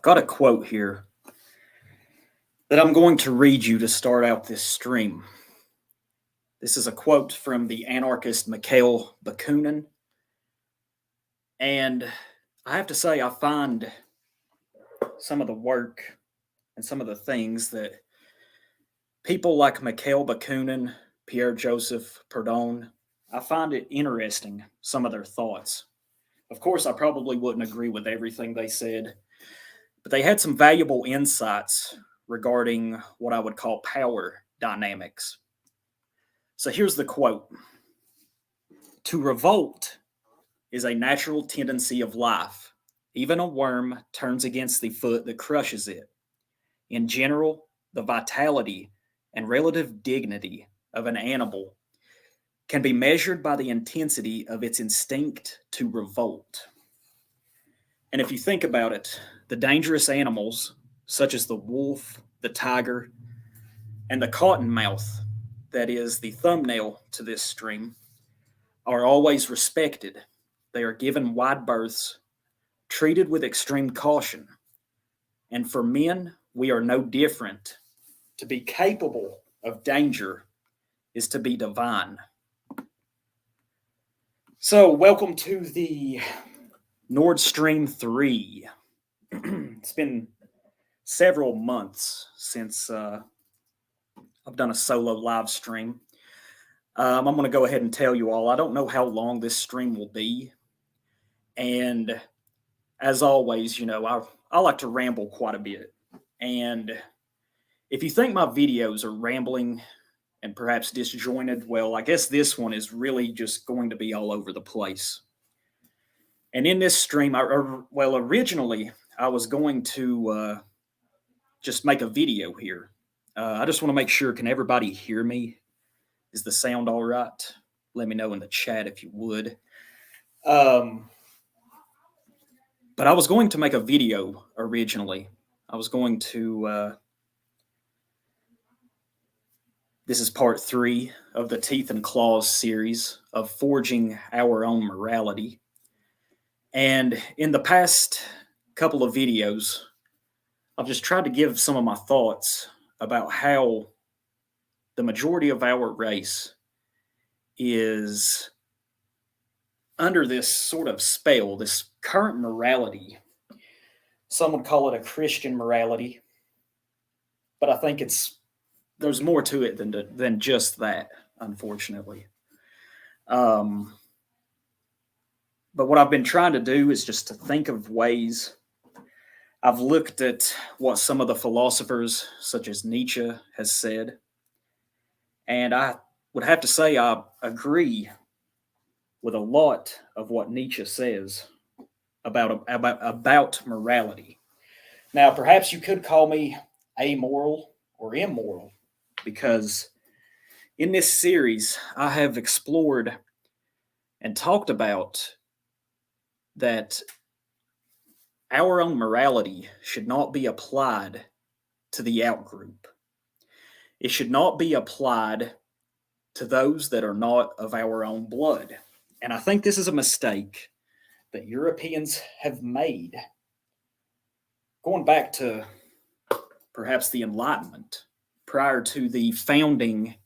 I've got a quote here that I'm going to read you to start out this stream. This is a quote from the anarchist Mikhail Bakunin. And I have to say, I find some of the work and some of the things that people like Mikhail Bakunin, Pierre-Joseph Proudhon, I find it interesting, some of their thoughts. Of course, I probably wouldn't agree with everything they said, but they had some valuable insights regarding what I would call power dynamics. So here's the quote. To revolt is a natural tendency of life. Even a worm turns against the foot that crushes it. In general, the vitality and relative dignity of an animal can be measured by the intensity of its instinct to revolt. And if you think about it, the dangerous animals, such as the wolf, the tiger, and the cottonmouth, that is the thumbnail to this stream, are always respected. They are given wide berths, treated with extreme caution. And for men, we are no different. To be capable of danger is to be divine. So, welcome to the Nordstream 3. It's been several months since I've done a solo live stream. I'm going to go ahead and tell you all, I don't know how long this stream will be. And as always, I like to ramble quite a bit. And if you think my videos are rambling and perhaps disjointed, well, I guess this one is really just going to be all over the place. And in this stream, originally I was going to just make a video here. I just want to make sure, can everybody hear me? Is the sound all right? Let me know in the chat if you would. But I was going to make a video originally. I was going to... This is part 3 of the Teeth and Claws series of Forging Our Own Morality. And in the past couple of videos, I've just tried to give some of my thoughts about how the majority of our race is under this sort of spell, this current morality. Some would call it a Christian morality, but I think there's more to it than just that, unfortunately. But what I've been trying to do is just to think of ways. I've looked at what some of the philosophers, such as Nietzsche, has said, and I would have to say I agree with a lot of what Nietzsche says about morality. Now, perhaps you could call me amoral or immoral, because in this series, I have explored and talked about that our own morality should not be applied to the outgroup. It should not be applied to those that are not of our own blood. And I think this is a mistake that Europeans have made, going back to perhaps the Enlightenment, prior to the founding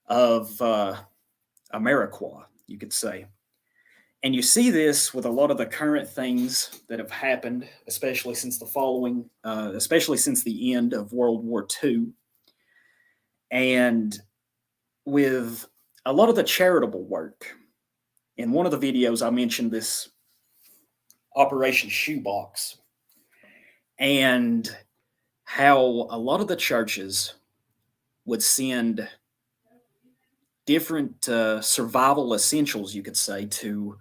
of America, you could say. And you see this with a lot of the current things that have happened, especially since the end of World War II. And with a lot of the charitable work. In one of the videos, I mentioned this Operation Shoebox, and how a lot of the churches would send different survival essentials, you could say, to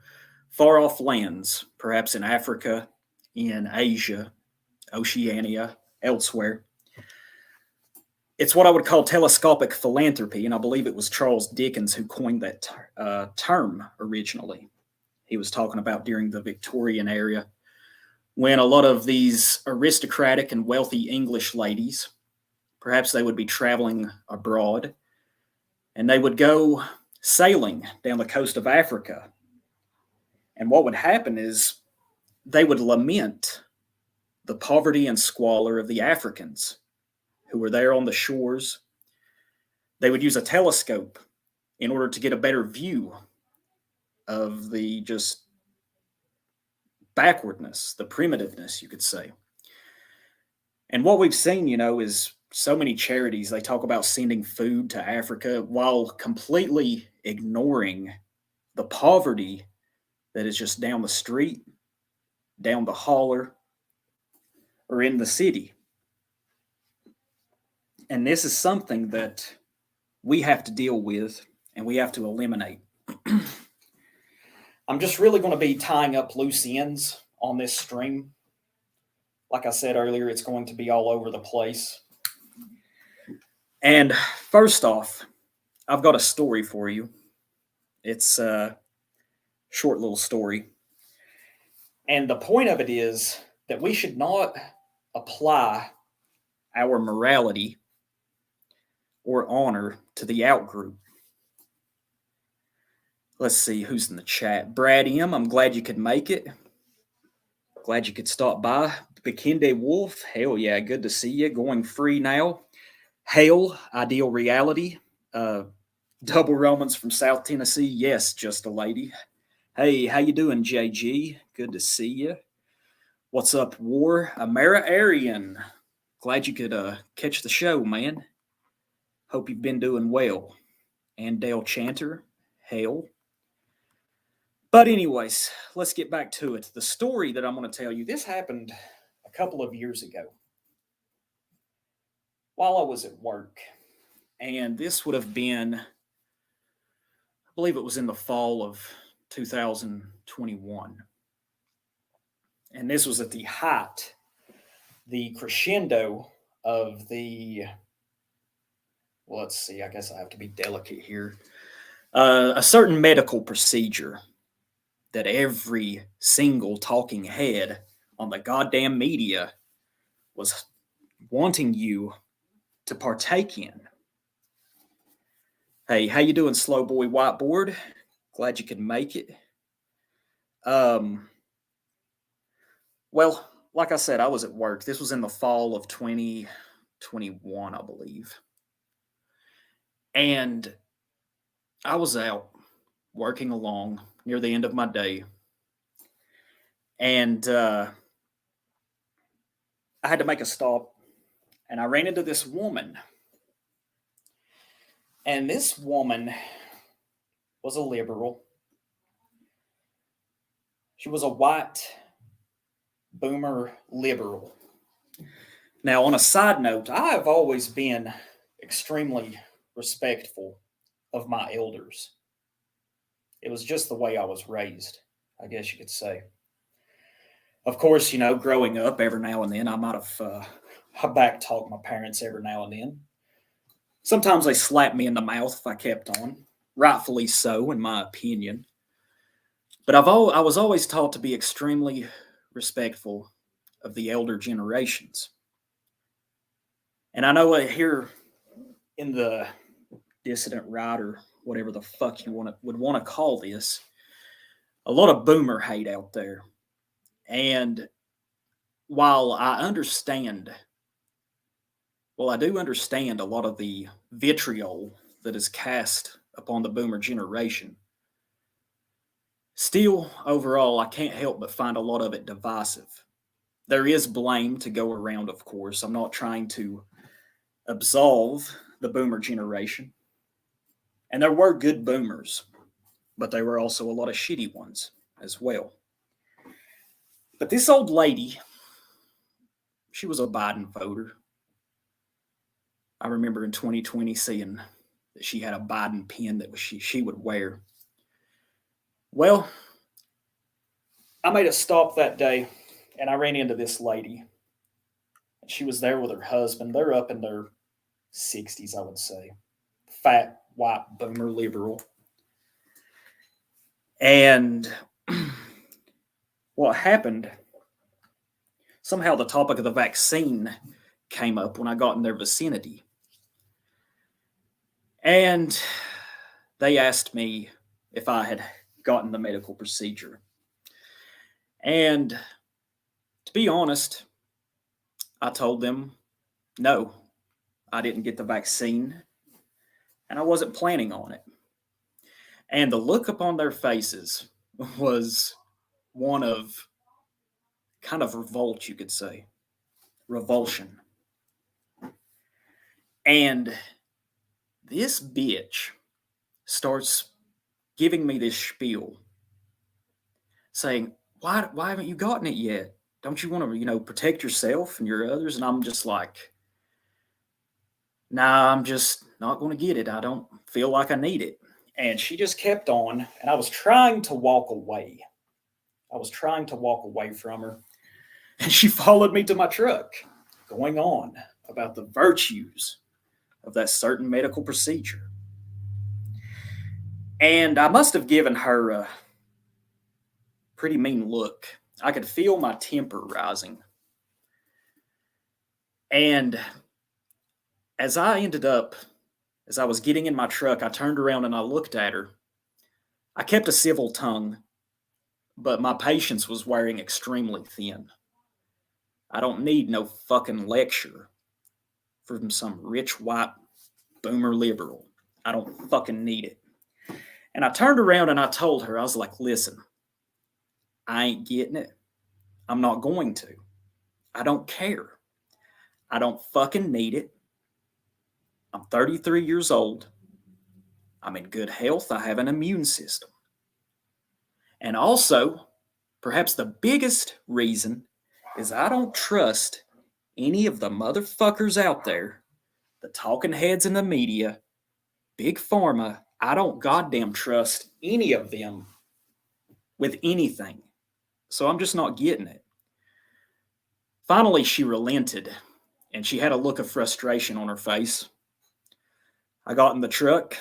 far-off lands, perhaps in Africa, in Asia, Oceania, elsewhere. It's what I would call telescopic philanthropy, and I believe it was Charles Dickens who coined that term originally. He was talking about during the Victorian era, when a lot of these aristocratic and wealthy English ladies, perhaps they would be traveling abroad, and they would go sailing down the coast of Africa. And what would happen is they would lament the poverty and squalor of the Africans who were there on the shores. They would use a telescope in order to get a better view of the just backwardness, the primitiveness, you could say. And what we've seen, is so many charities, they talk about sending food to Africa while completely ignoring the poverty that is just down the street, down the holler, or in the city. And this is something that we have to deal with and we have to eliminate. I'm just really going to be tying up loose ends on this stream. Like I said earlier, it's going to be all over the place. And first off, I've got a story for you. It's a short little story. And the point of it is that we should not apply our morality or honor to the outgroup. Let's see who's in the chat. Brad M., I'm glad you could make it. Glad you could stop by. Bekinde Wolf, hell yeah, good to see you. Going free now. Hail, Ideal Reality. Double Romans from South Tennessee. Yes, just a lady. Hey, how you doing, JG? Good to see you. What's up, War? Amara Arian. Glad you could catch the show, man. Hope you've been doing well. And Dale Chanter. Hail. But anyways, let's get back to it. The story that I'm going to tell you, this happened a couple of years ago while I was at work. And this would have been, I believe it was in the fall of 2021. And this was at the height, the crescendo of well, let's see, I guess I have to be delicate here. A certain medical procedure that every single talking head on the goddamn media was wanting you to partake in. Hey, how you doing, Slow Boy Whiteboard? Glad you could make it. Well, like I said, I was at work. This was in the fall of 2021, I believe. And I was out working along near the end of my day. And I had to make a stop. And I ran into this woman. And this woman was a liberal. She was a white boomer liberal. Now, on a side note, I have always been extremely respectful of my elders. It was just the way I was raised, I guess you could say. Of course, growing up, every now and then, I might have back-talked my parents every now and then. Sometimes they slapped me in the mouth if I kept on. Rightfully so, in my opinion. But I was always taught to be extremely respectful of the elder generations. And I know here in the dissident right, or whatever the fuck you would want to call this, a lot of boomer hate out there. And while I do understand a lot of the vitriol that is cast upon the boomer generation, still, overall, I can't help but find a lot of it divisive. There is blame to go around, of course. I'm not trying to absolve the boomer generation. And there were good boomers, but there were also a lot of shitty ones as well. But this old lady, she was a Biden voter. I remember in 2020 seeing that she had a Biden pin that she would wear. Well, I made a stop that day, and I ran into this lady. She was there with her husband. They're up in their 60s, I would say. Fat, white, boomer liberal. And what happened, somehow the topic of the vaccine came up when I got in their vicinity. And they asked me if I had gotten the medical procedure. And to be honest, I told them, no, I didn't get the vaccine, and I wasn't planning on it. And the look upon their faces was one of kind of revolt, you could say, revulsion. And this bitch starts giving me this spiel saying, why haven't you gotten it yet? Don't you want to, protect yourself and your others? And I'm just like, nah, I'm just not going to get it. I don't feel like I need it. And she just kept on, and I was trying to walk away. I was trying to walk away from her, and she followed me to my truck, going on about the virtues of that certain medical procedure. And I must have given her a pretty mean look. I could feel my temper rising. And as I was getting in my truck, I turned around and I looked at her. I kept a civil tongue, but my patience was wearing extremely thin. I don't need no fucking lecture from some rich white boomer liberal. I don't fucking need it. And I turned around and I told her, I was like, listen, I ain't getting it. I'm not going to. I don't care. I don't fucking need it. I'm 33 years old. I'm in good health. I have an immune system. And also, perhaps the biggest reason is I don't trust any of the motherfuckers out there, the talking heads in the media, big pharma. I don't goddamn trust any of them with anything. So I'm just not getting it. Finally, she relented, and she had a look of frustration on her face. I got in the truck.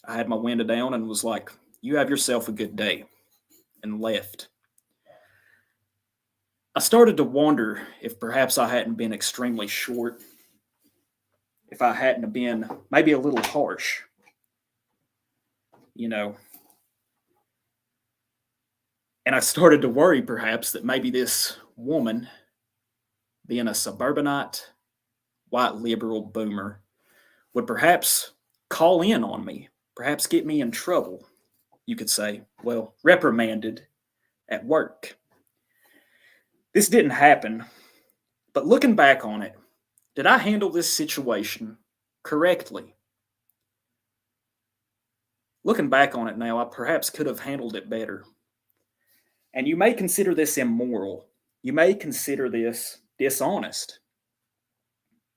I had my window down and was like, you have yourself a good day, and left. I started to wonder if perhaps I hadn't been extremely short, if I hadn't been maybe a little harsh, And I started to worry perhaps that maybe this woman, being a suburbanite, white liberal boomer, would perhaps call in on me, perhaps get me in trouble, you could say, reprimanded at work. This didn't happen, but looking back on it, did I handle this situation correctly? Looking back on it now, I perhaps could have handled it better. And you may consider this immoral. You may consider this dishonest,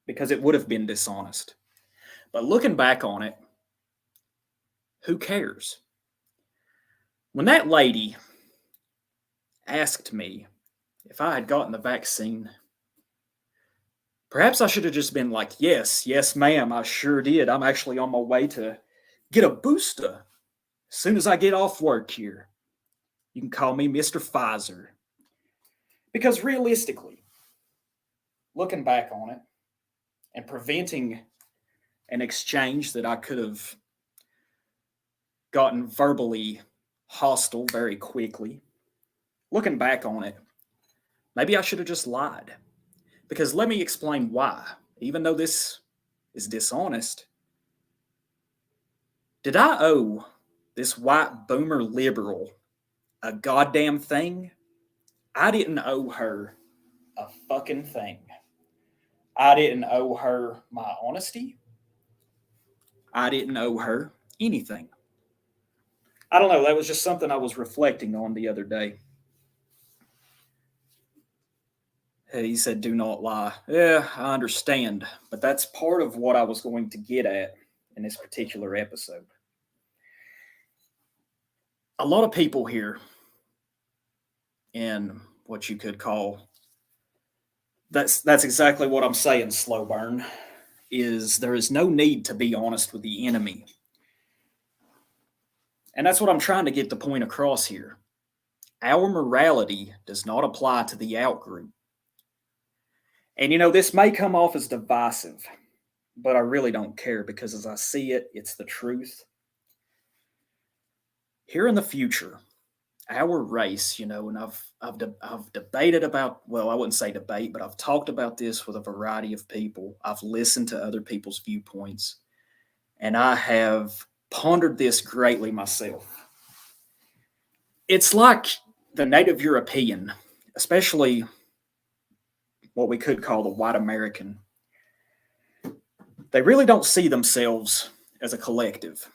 because it would have been dishonest. But looking back on it, who cares? When that lady asked me if I had gotten the vaccine, perhaps I should have just been like, yes, ma'am, I sure did. I'm actually on my way to get a booster as soon as I get off work here. You can call me Mr. Pfizer. Because realistically, looking back on it and preventing an exchange that I could have gotten verbally hostile very quickly, looking back on it, maybe I should have just lied. Because let me explain why. Even though this is dishonest, did I owe this white boomer liberal a goddamn thing? I didn't owe her a fucking thing. I didn't owe her my honesty. I didn't owe her anything. I don't know. That was just something I was reflecting on the other day. He said, do not lie. Yeah, I understand. But that's part of what I was going to get at in this particular episode. A lot of people here in what you could call, that's exactly what I'm saying, slow burn, is there is no need to be honest with the enemy. And that's what I'm trying to get the point across here. Our morality does not apply to the outgroup. And this may come off as divisive, but I really don't care, because as I see it, it's the truth. Here in the future, our race, and I've debated about, well, I wouldn't say debate, but I've talked about this with a variety of people. I've listened to other people's viewpoints, and I have pondered this greatly myself. It's like the Native European, especially what we could call the white American. They really don't see themselves as a collective.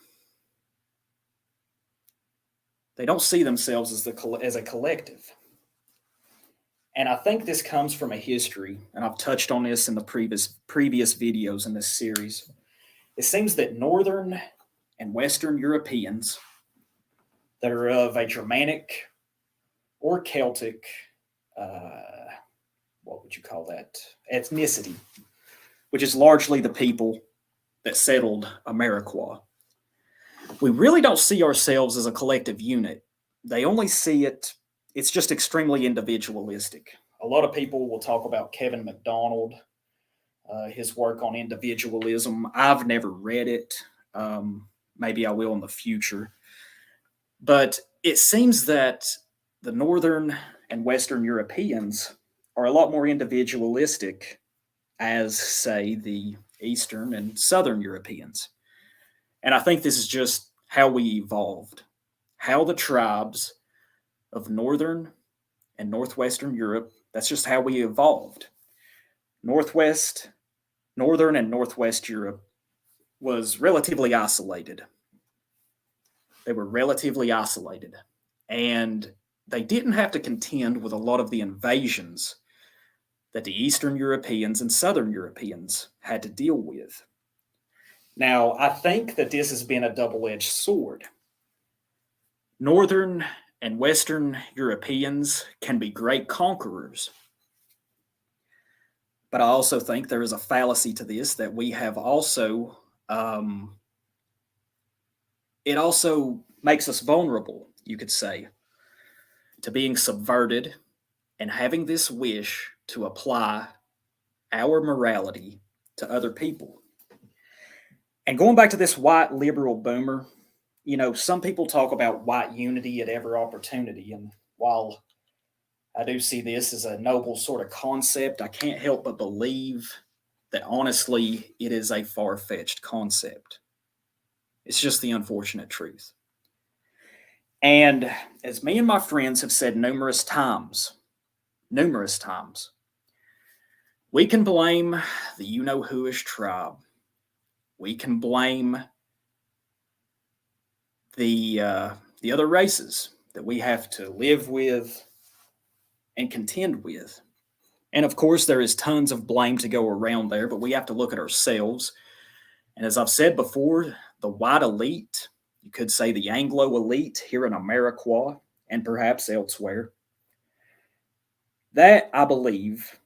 They don't see themselves as a collective. And I think this comes from a history, and I've touched on this in the previous videos in this series. It seems that Northern and Western Europeans that are of a Germanic or Celtic, what would you call that, ethnicity, which is largely the people that settled Ameriqua. We really don't see ourselves as a collective unit. They only see it's just extremely individualistic. A lot of people will talk about Kevin MacDonald, his work on individualism. I've never read it. Maybe I will in the future. But it seems that the Northern and Western Europeans are a lot more individualistic as, say, the Eastern and Southern Europeans. And I think this is just how we evolved, how the tribes of Northern and Northwestern Europe, that's just how we evolved. Northern and Northwest Europe was relatively isolated. They were relatively isolated. And they didn't have to contend with a lot of the invasions that the Eastern Europeans and Southern Europeans had to deal with. Now, I think that this has been a double-edged sword. Northern and Western Europeans can be great conquerors. But I also think there is a fallacy to this that we have also, it also makes us vulnerable, you could say, to being subverted and having this wish to apply our morality to other people. And going back to this white liberal boomer, some people talk about white unity at every opportunity. And while I do see this as a noble sort of concept, I can't help but believe that honestly, it is a far-fetched concept. It's just the unfortunate truth. And as me and my friends have said numerous times, we can blame the you-know-whoish tribe. We can blame the other races that we have to live with and contend with. And of course, there is tons of blame to go around there, but we have to look at ourselves. And as I've said before, the white elite, you could say the Anglo elite here in Ameriqua and perhaps elsewhere, that I believe,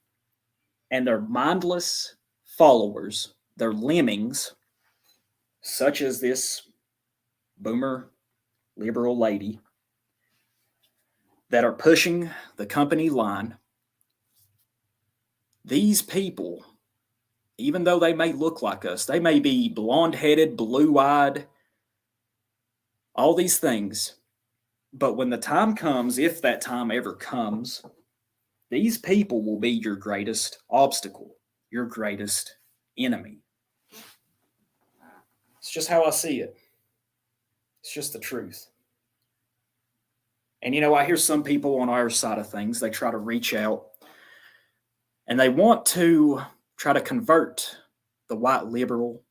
and their mindless followers, their lemmings, such as this boomer liberal lady, that are pushing the company line, these people, even though they may look like us, they may be blonde-headed, blue-eyed, all these things, but when the time comes, if that time ever comes, these people will be your greatest obstacle, your greatest enemy. It's just how I see it. It's just the truth. And I hear some people on our side of things, they try to reach out and they want to try to convert the white liberal.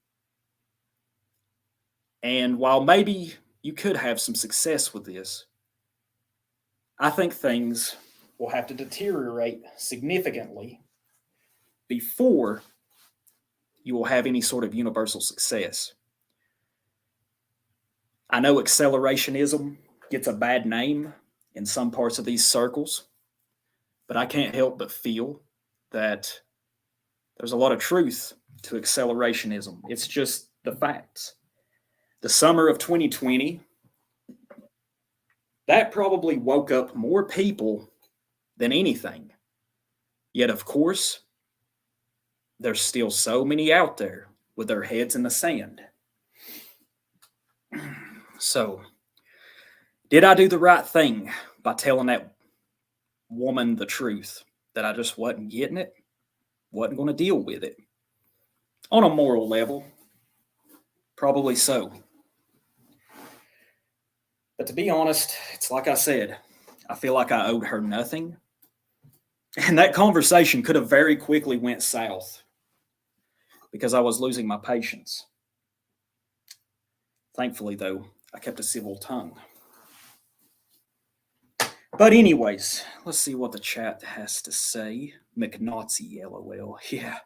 And while maybe you could have some success with this, I think things will have to deteriorate significantly before you will have any sort of universal success. I know accelerationism gets a bad name in some parts of these circles, but I can't help but feel that there's a lot of truth to accelerationism. It's just the facts. The summer of 2020, that probably woke up more people than anything. Yet, of course, there's still so many out there with their heads in the sand. So, Did I do the right thing by telling that woman the truth, that I just wasn't getting it, wasn't going to deal with it? On a moral level, probably so. But to be honest, it's like I said, I feel like I owed her nothing. And that conversation could have very quickly went south because I was losing my patience. Thankfully, though, I kept a civil tongue. But anyways, let's see what the chat has to say. McNazi, LOL. Yeah.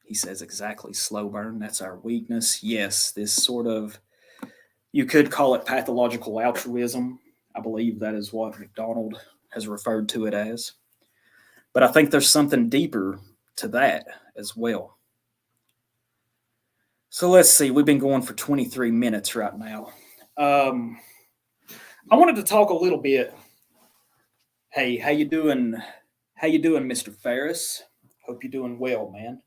He says exactly, slow burn. That's our weakness. Yes, this sort of, you could call it pathological altruism. I believe that is what McDonald has referred to it as. But I think there's something deeper to that as well. So let's see. We've been going for 23 minutes right now. I wanted to talk a little bit. Hey, how you doing? How you doing, Mr. Ferris? Hope you're doing well, man.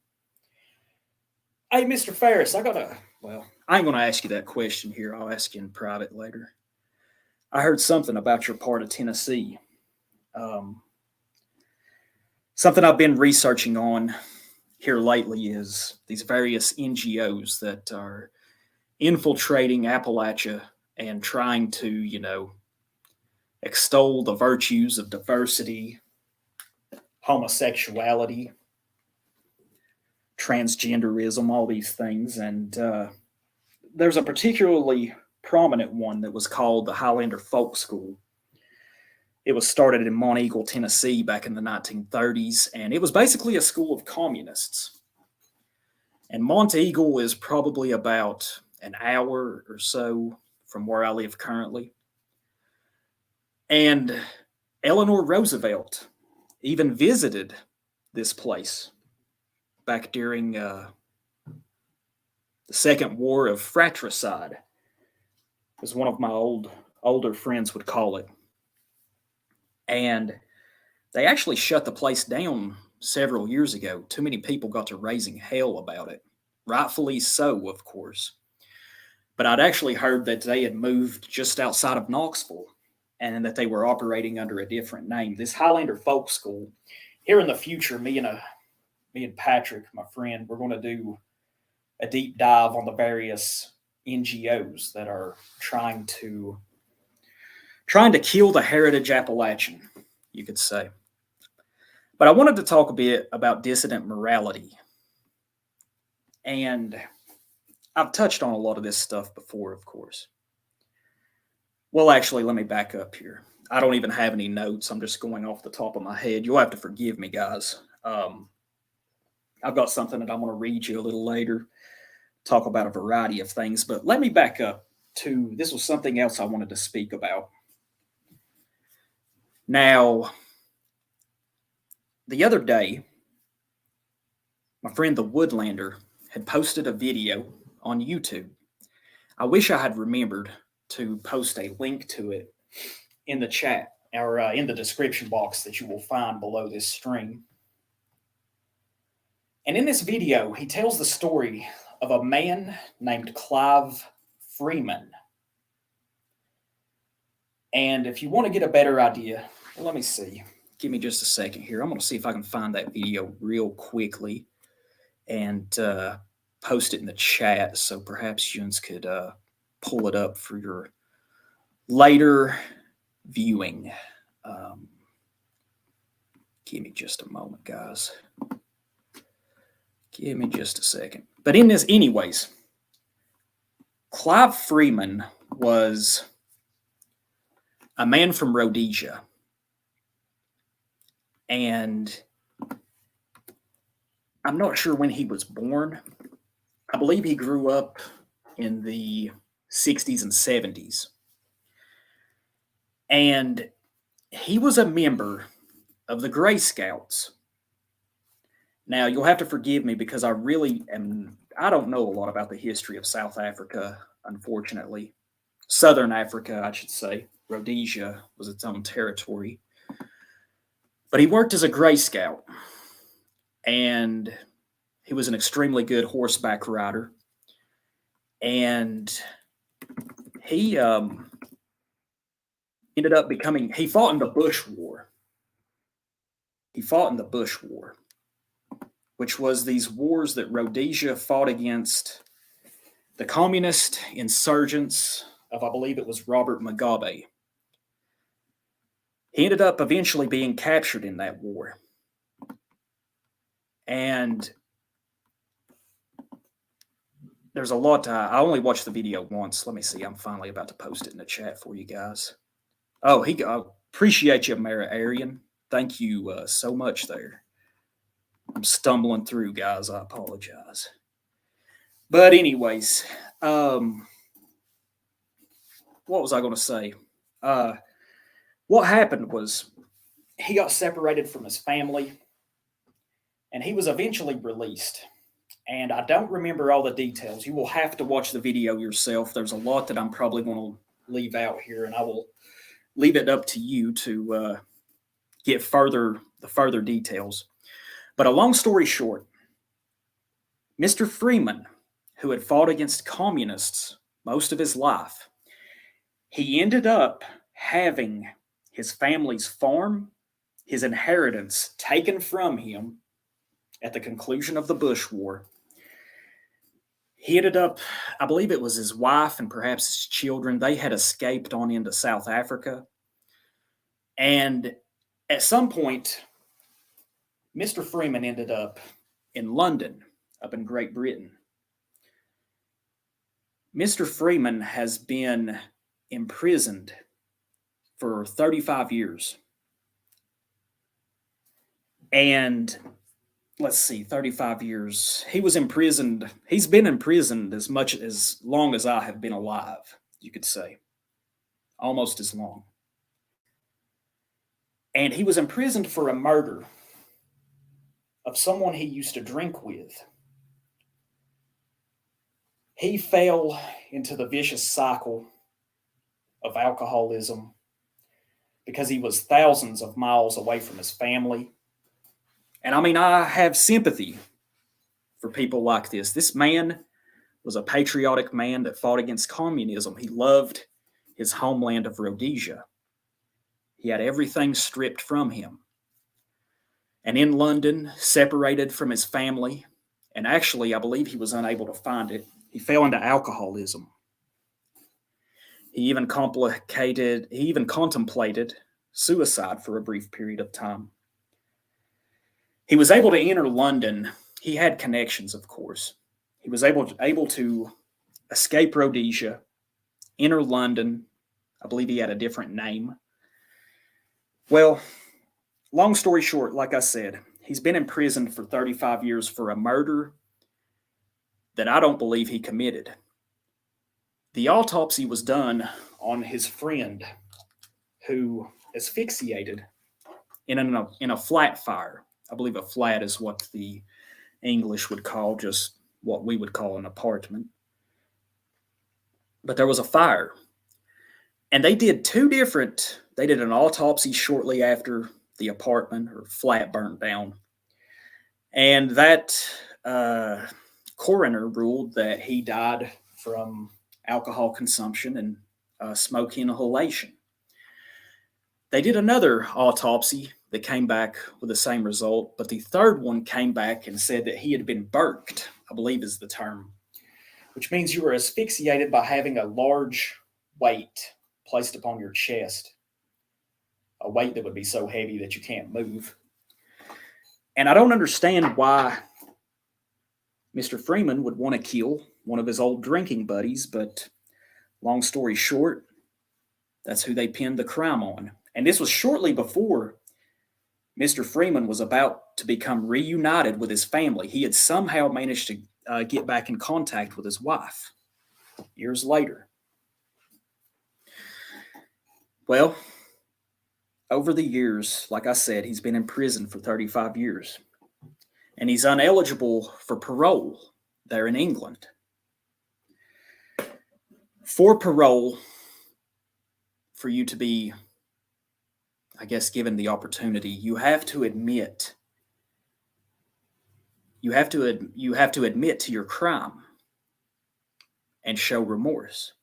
Hey, Mr. Ferris, I ain't gonna ask you that question here. I'll ask you in private later. I heard something about your part of Tennessee. Something I've been researching on here lately is these various NGOs that are infiltrating Appalachia and trying to, extol the virtues of diversity, homosexuality, transgenderism, all these things. And there's a particularly prominent one that was called the Highlander Folk School. It was started in Monteagle, Tennessee back in the 1930s, and it was basically a school of communists. And Monteagle is probably about an hour or so from where I live currently. And Eleanor Roosevelt even visited this place back during the Second War of Fratricide, as one of my older friends would call it. And they actually shut the place down several years ago. Too many people got to raising hell about it. Rightfully so, of course. But I'd actually heard that they had moved just outside of Knoxville and that they were operating under a different name. This Highlander Folk School, here in the future, me and Patrick, my friend, we're going to do a deep dive on the various NGOs that are trying to kill the heritage Appalachian, you could say. But I wanted to talk a bit about dissident morality. And I've touched on a lot of this stuff before, of course. Well, actually, let me back up here. I don't even have any notes. I'm just going off the top of my head. You'll have to forgive me, guys. I've got something that I'm going to read you a little later, talk about a variety of things. But let me back up to, this was something else I wanted to speak about. Now, the other day, my friend the Woodlander had posted a video on YouTube. I wish I had remembered to post a link to it in the chat or in the description box that you will find below this stream. And in this video, he tells the story of a man named Clive Freeman. And if you want to get a better idea, well, let me see. Give me just a second here. I'm going to see if I can find that video real quickly and post it in the chat so perhaps you could pull it up for your later viewing. Give me just a moment, guys. Give me just a second. But in this, anyways, Clive Freeman was a man from Rhodesia. And I'm not sure when he was born. I believe he grew up in the 60s and 70s. And he was a member of the Gray Scouts. Now, you'll have to forgive me because I don't know a lot about the history of South Africa, unfortunately. Southern Africa, I should say. Rhodesia was its own territory. But he worked as a Gray Scout. And he was an extremely good horseback rider. And he ended up becoming, he fought in the Bush War. He fought in the Bush War, which was these wars that Rhodesia fought against the communist insurgents of, I believe it was Robert Mugabe. He ended up eventually being captured in that war. And there's a lot. I only watched the video once. Let me see. I'm finally about to post it in the chat for you guys. Oh, appreciate you, Mara Arian. Thank you so much there. I'm stumbling through, guys. I apologize. But anyways, what was I going to say? What happened was he got separated from his family, and he was eventually released. And I don't remember all the details. You will have to watch the video yourself. There's a lot that I'm probably going to leave out here, and I will leave it up to you to get the further details. But a long story short, Mr. Freeman, who had fought against communists most of his life, he ended up having his family's farm, his inheritance taken from him at the conclusion of the Bush War. He ended up, I believe it was his wife and perhaps his children, they had escaped on into South Africa. And at some point, Mr. Freeman ended up in London, up in Great Britain. Mr. Freeman has been imprisoned for 35 years. And let's see, 35 years. He was imprisoned. He's been imprisoned as long as I have been alive, you could say. Almost as long. And he was imprisoned for a murder of someone he used to drink with. He fell into the vicious cycle of alcoholism because he was thousands of miles away from his family. And I mean, I have sympathy for people like this. This man was a patriotic man that fought against communism. He loved his homeland of Rhodesia. He had everything stripped from him. And in London, separated from his family, and actually, I believe he was unable to find it, he fell into alcoholism. He even contemplated suicide for a brief period of time. He was able to enter London. He had connections, of course. He was able to escape Rhodesia, enter London. I believe he had a different name. Well, long story short, like I said, he's been imprisoned for 35 years for a murder that I don't believe he committed. The autopsy was done on his friend who asphyxiated in a flat fire. I believe a flat is what the English would call just what we would call an apartment. But there was a fire. And they did an autopsy shortly after the apartment or flat burnt down. And that coroner ruled that he died from alcohol consumption and smoke inhalation. They did another autopsy that came back with the same result, but the third one came back and said that he had been burked, I believe is the term, which means you were asphyxiated by having a large weight placed upon your chest, a weight that would be so heavy that you can't move. And I don't understand why Mr. Freeman would want to kill one of his old drinking buddies, but long story short, that's who they pinned the crime on. And this was shortly before Mr. Freeman was about to become reunited with his family. He had somehow managed to get back in contact with his wife years later. Well, over the years, like I said, he's been in prison for 35 years. And he's ineligible for parole there in England. For parole, for you to be, I guess, given the opportunity, you have to admit to your crime. and show remorse.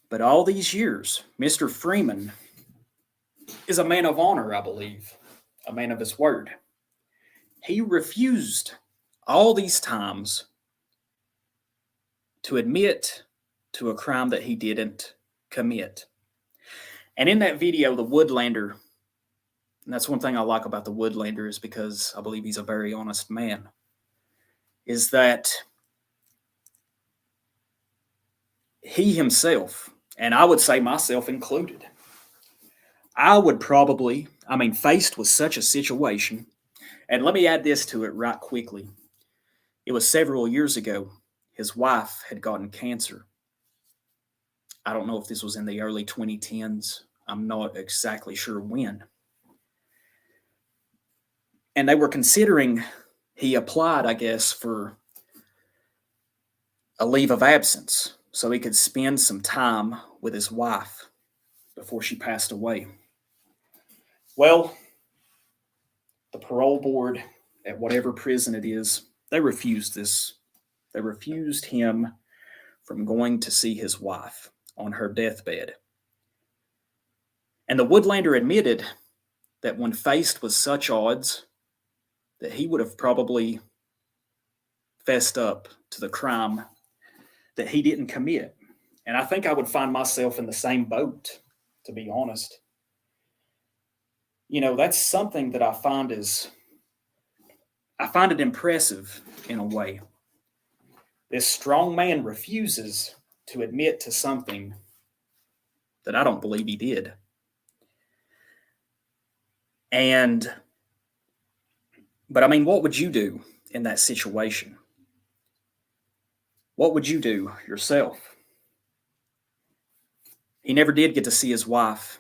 But all these years, Mr. Freeman is a man of honor, I believe, a man of his word. He refused all these times to admit to a crime that he didn't commit. And in that video, the Woodlander, and that's one thing I like about the Woodlander, is because I believe he's a very honest man, is that he himself, and I would say myself included, I would probably, faced with such a situation, and let me add this to it right quickly. It was several years ago. His wife had gotten cancer. I don't know if this was in the early 2010s. I'm not exactly sure when. And they were considering, he applied, I guess, for a leave of absence so he could spend some time with his wife before she passed away. Well, the parole board at whatever prison it is, they refused this. They refused him from going to see his wife on her deathbed. And the Woodlander admitted that when faced with such odds, that he would have probably fessed up to the crime that he didn't commit. And I think I would find myself in the same boat, to be honest. You know, that's something that I find it impressive in a way. This strong man refuses to admit to something that I don't believe he did. But what would you do in that situation? What would you do yourself? He never did get to see his wife.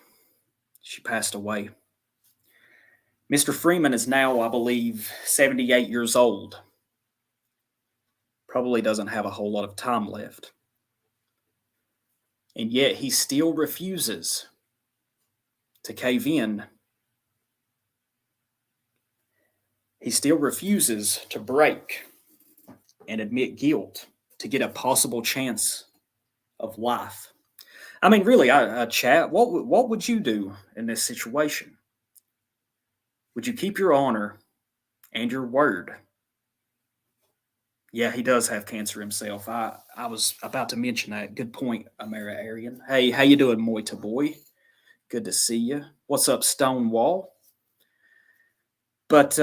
She passed away. Mr. Freeman is now, I believe, 78 years old. Probably doesn't have a whole lot of time left. And yet he still refuses to cave in. He still refuses to break and admit guilt to get a possible chance of life. Really, chat, what would you do in this situation? Would you keep your honor and your word? Yeah, he does have cancer himself. I was about to mention that. Good point, Amara Arian. Hey, how you doing, Moita boy? Good to see you. What's up, Stonewall? But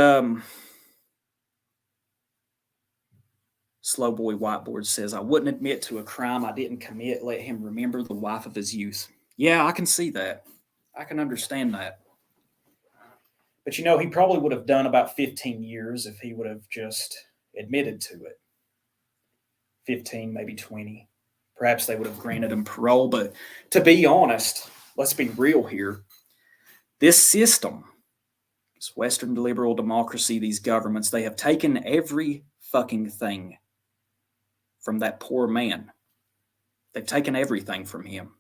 Slow Boy Whiteboard says, I wouldn't admit to a crime I didn't commit. Let him remember the wife of his youth. Yeah, I can see that. I can understand that. But he probably would have done about 15 years if he would have just admitted to it. 15, maybe 20. Perhaps they would have granted him parole. But to be honest, let's be real here. This system, this Western liberal democracy, these governments, they have taken every fucking thing from that poor man. They've taken everything from him.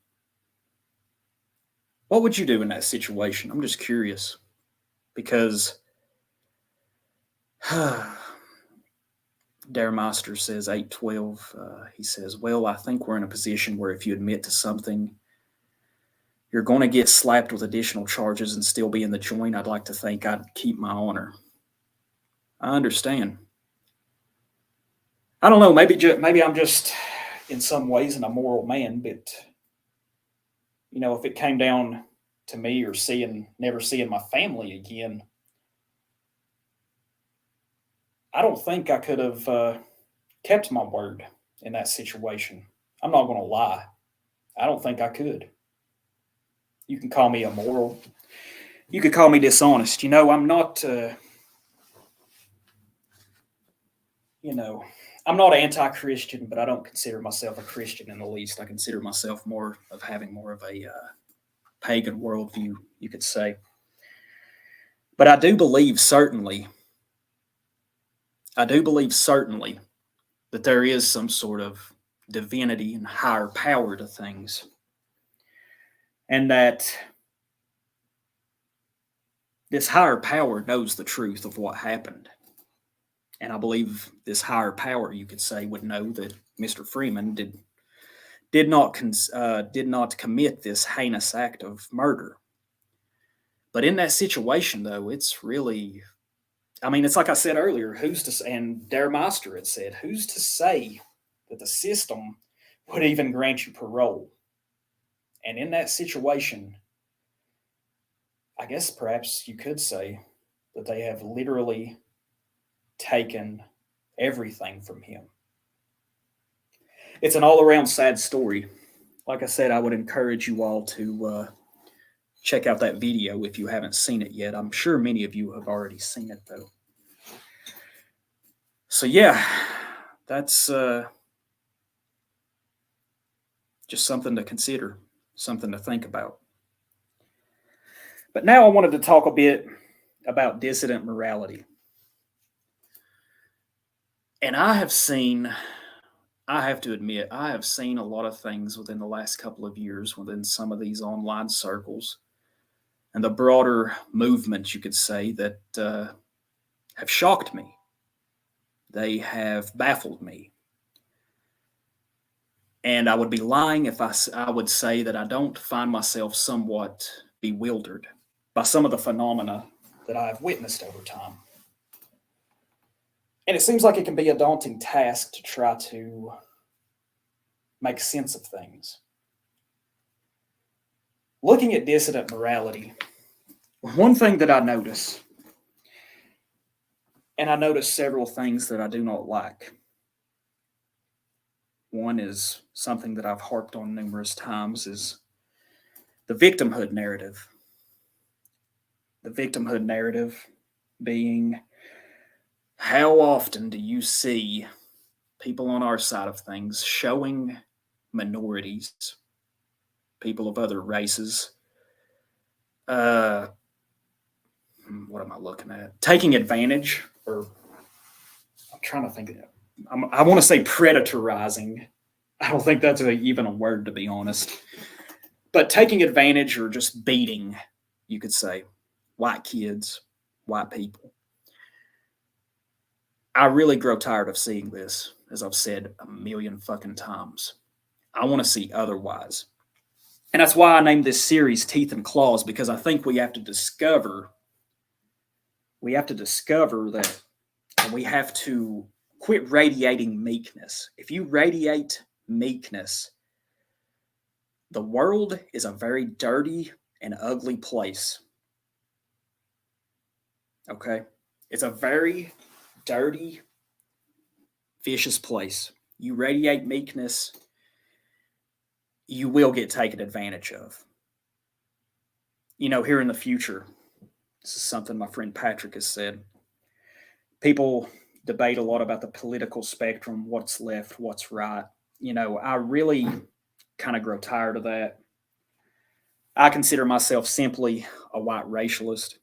What would you do in that situation? I'm just curious. Because Daremaster says 812. He says, well, I think we're in a position where if you admit to something, you're going to get slapped with additional charges and still be in the joint. I'd like to think I'd keep my honor. I understand. I don't know. Maybe I'm just in some ways an immoral man, but if it came down to me or never seeing my family again, I don't think I could have kept my word in that situation. I'm not going to lie. I don't think I could. You can call me immoral. You could call me dishonest. I'm not, I'm not anti-Christian, but I don't consider myself a Christian in the least. I consider myself having more of a pagan worldview, you could say. But I do believe certainly that there is some sort of divinity and higher power to things. And that this higher power knows the truth of what happened. And I believe this higher power, you could say, would know that Mr. Freeman did not commit this heinous act of murder. But in that situation, though, it's really, I mean, it's like I said earlier, who's to, and Der Meister had said, who's to say that the system would even grant you parole? And in that situation, I guess perhaps you could say that they have literally taken everything from him. It's an all around sad story. Like I said, I would encourage you all to check out that video if you haven't seen it yet. I'm sure many of you have already seen it, though. So, yeah, that's just something to consider, something to think about. But now I wanted to talk a bit about dissident morality. And I have to admit, I have seen a lot of things within the last couple of years within some of these online circles and the broader movements, you could say, that have shocked me. They have baffled me. And I would be lying if I would say that I don't find myself somewhat bewildered by some of the phenomena that I've witnessed over time. And it seems like it can be a daunting task to try to make sense of things. Looking at dissident morality, one thing that I notice, and I notice several things that I do not like. One is something that I've harped on numerous times is the victimhood narrative. The victimhood narrative being, how often do you see people on our side of things showing minorities, people of other races, what am I looking at? Taking advantage, or I'm trying to think. I want to say predatorizing. I don't think that's even a word, to be honest. But taking advantage or just beating, you could say, white kids, white people. I really grow tired of seeing this, as I've said a million fucking times. I want to see otherwise. And that's why I named this series Teeth and Claws, because I think we have to discover that we have to quit radiating meekness. If you radiate meekness, the world is a very dirty and ugly place. Okay? It's a very dirty, vicious place. You radiate meekness, you will get taken advantage of. You know, here in the future, this is something my friend Patrick has said. People debate a lot about the political spectrum, what's left, what's right. You know, I really kind of grow tired of that. I consider myself simply a white racialist,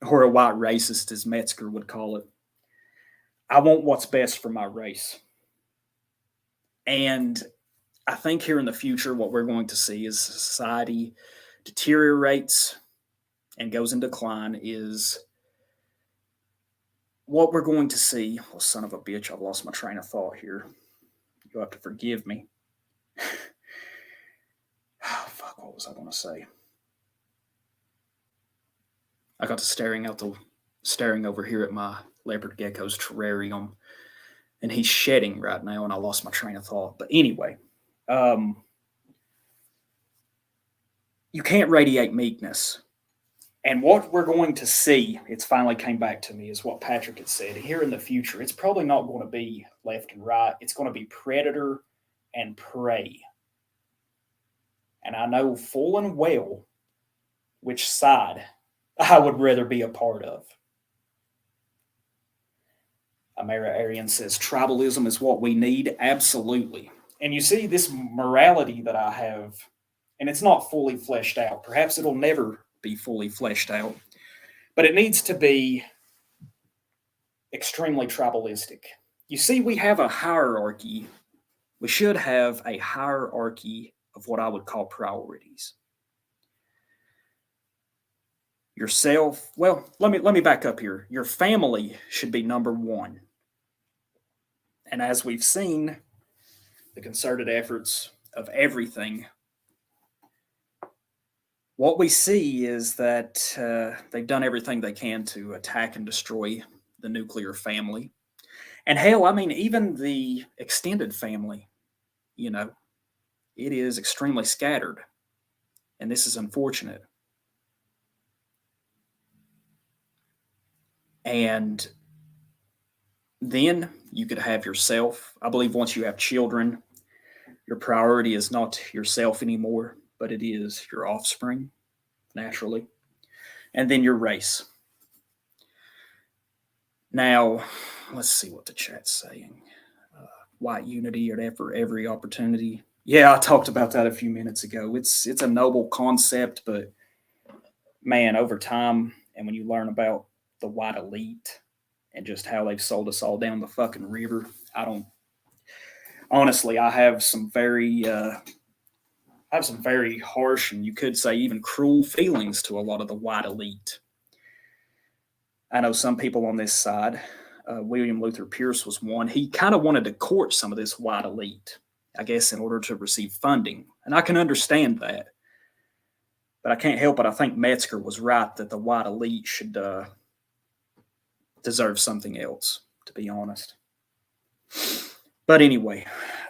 or a white racist, as Metzger would call it. I want what's best for my race. And I think here in the future, what we're going to see as society deteriorates and goes in decline is what we're going to see. Well, son of a bitch, I've lost my train of thought here. You'll have to forgive me. Oh, fuck, what was I going to say? I got to staring over here at my leopard gecko's terrarium, and he's shedding right now, and I lost my train of thought. But anyway, you can't radiate meekness. And what we're going to see, it's finally came back to me, is what Patrick had said. Here in the future, it's probably not going to be left and right. It's going to be predator and prey. And I know full and well which side I would rather be a part of. Amara Arian says, tribalism is what we need. Absolutely. And you see this morality that I have, and it's not fully fleshed out. Perhaps it'll never be fully fleshed out, but it needs to be extremely tribalistic. You see, we have a hierarchy. We should have a hierarchy of what I would call priorities. Yourself, well, let me back up here. Your family should be number one. And as we've seen, the concerted efforts of everything, what we see is that they've done everything they can to attack and destroy the nuclear family. And hell, I mean, even the extended family, you know, it is extremely scattered. And this is unfortunate. And then you could have yourself. I believe once you have children, your priority is not yourself anymore, but it is your offspring, naturally, and then your race. Now, let's see what the chat's saying. White unity at every opportunity. Yeah, I talked about that a few minutes ago. It's a noble concept, but man, over time, and when you learn about the white elite and just how they've sold us all down the fucking river, I don't. Honestly, I have some very harsh and you could say even cruel feelings to a lot of the white elite. I know some people on this side. William Luther Pierce was one. He kind of wanted to court some of this white elite, I guess, in order to receive funding. And I can understand that. But I can't help it. I think Metzger was right that the white elite should deserve something else, to be honest. But anyway,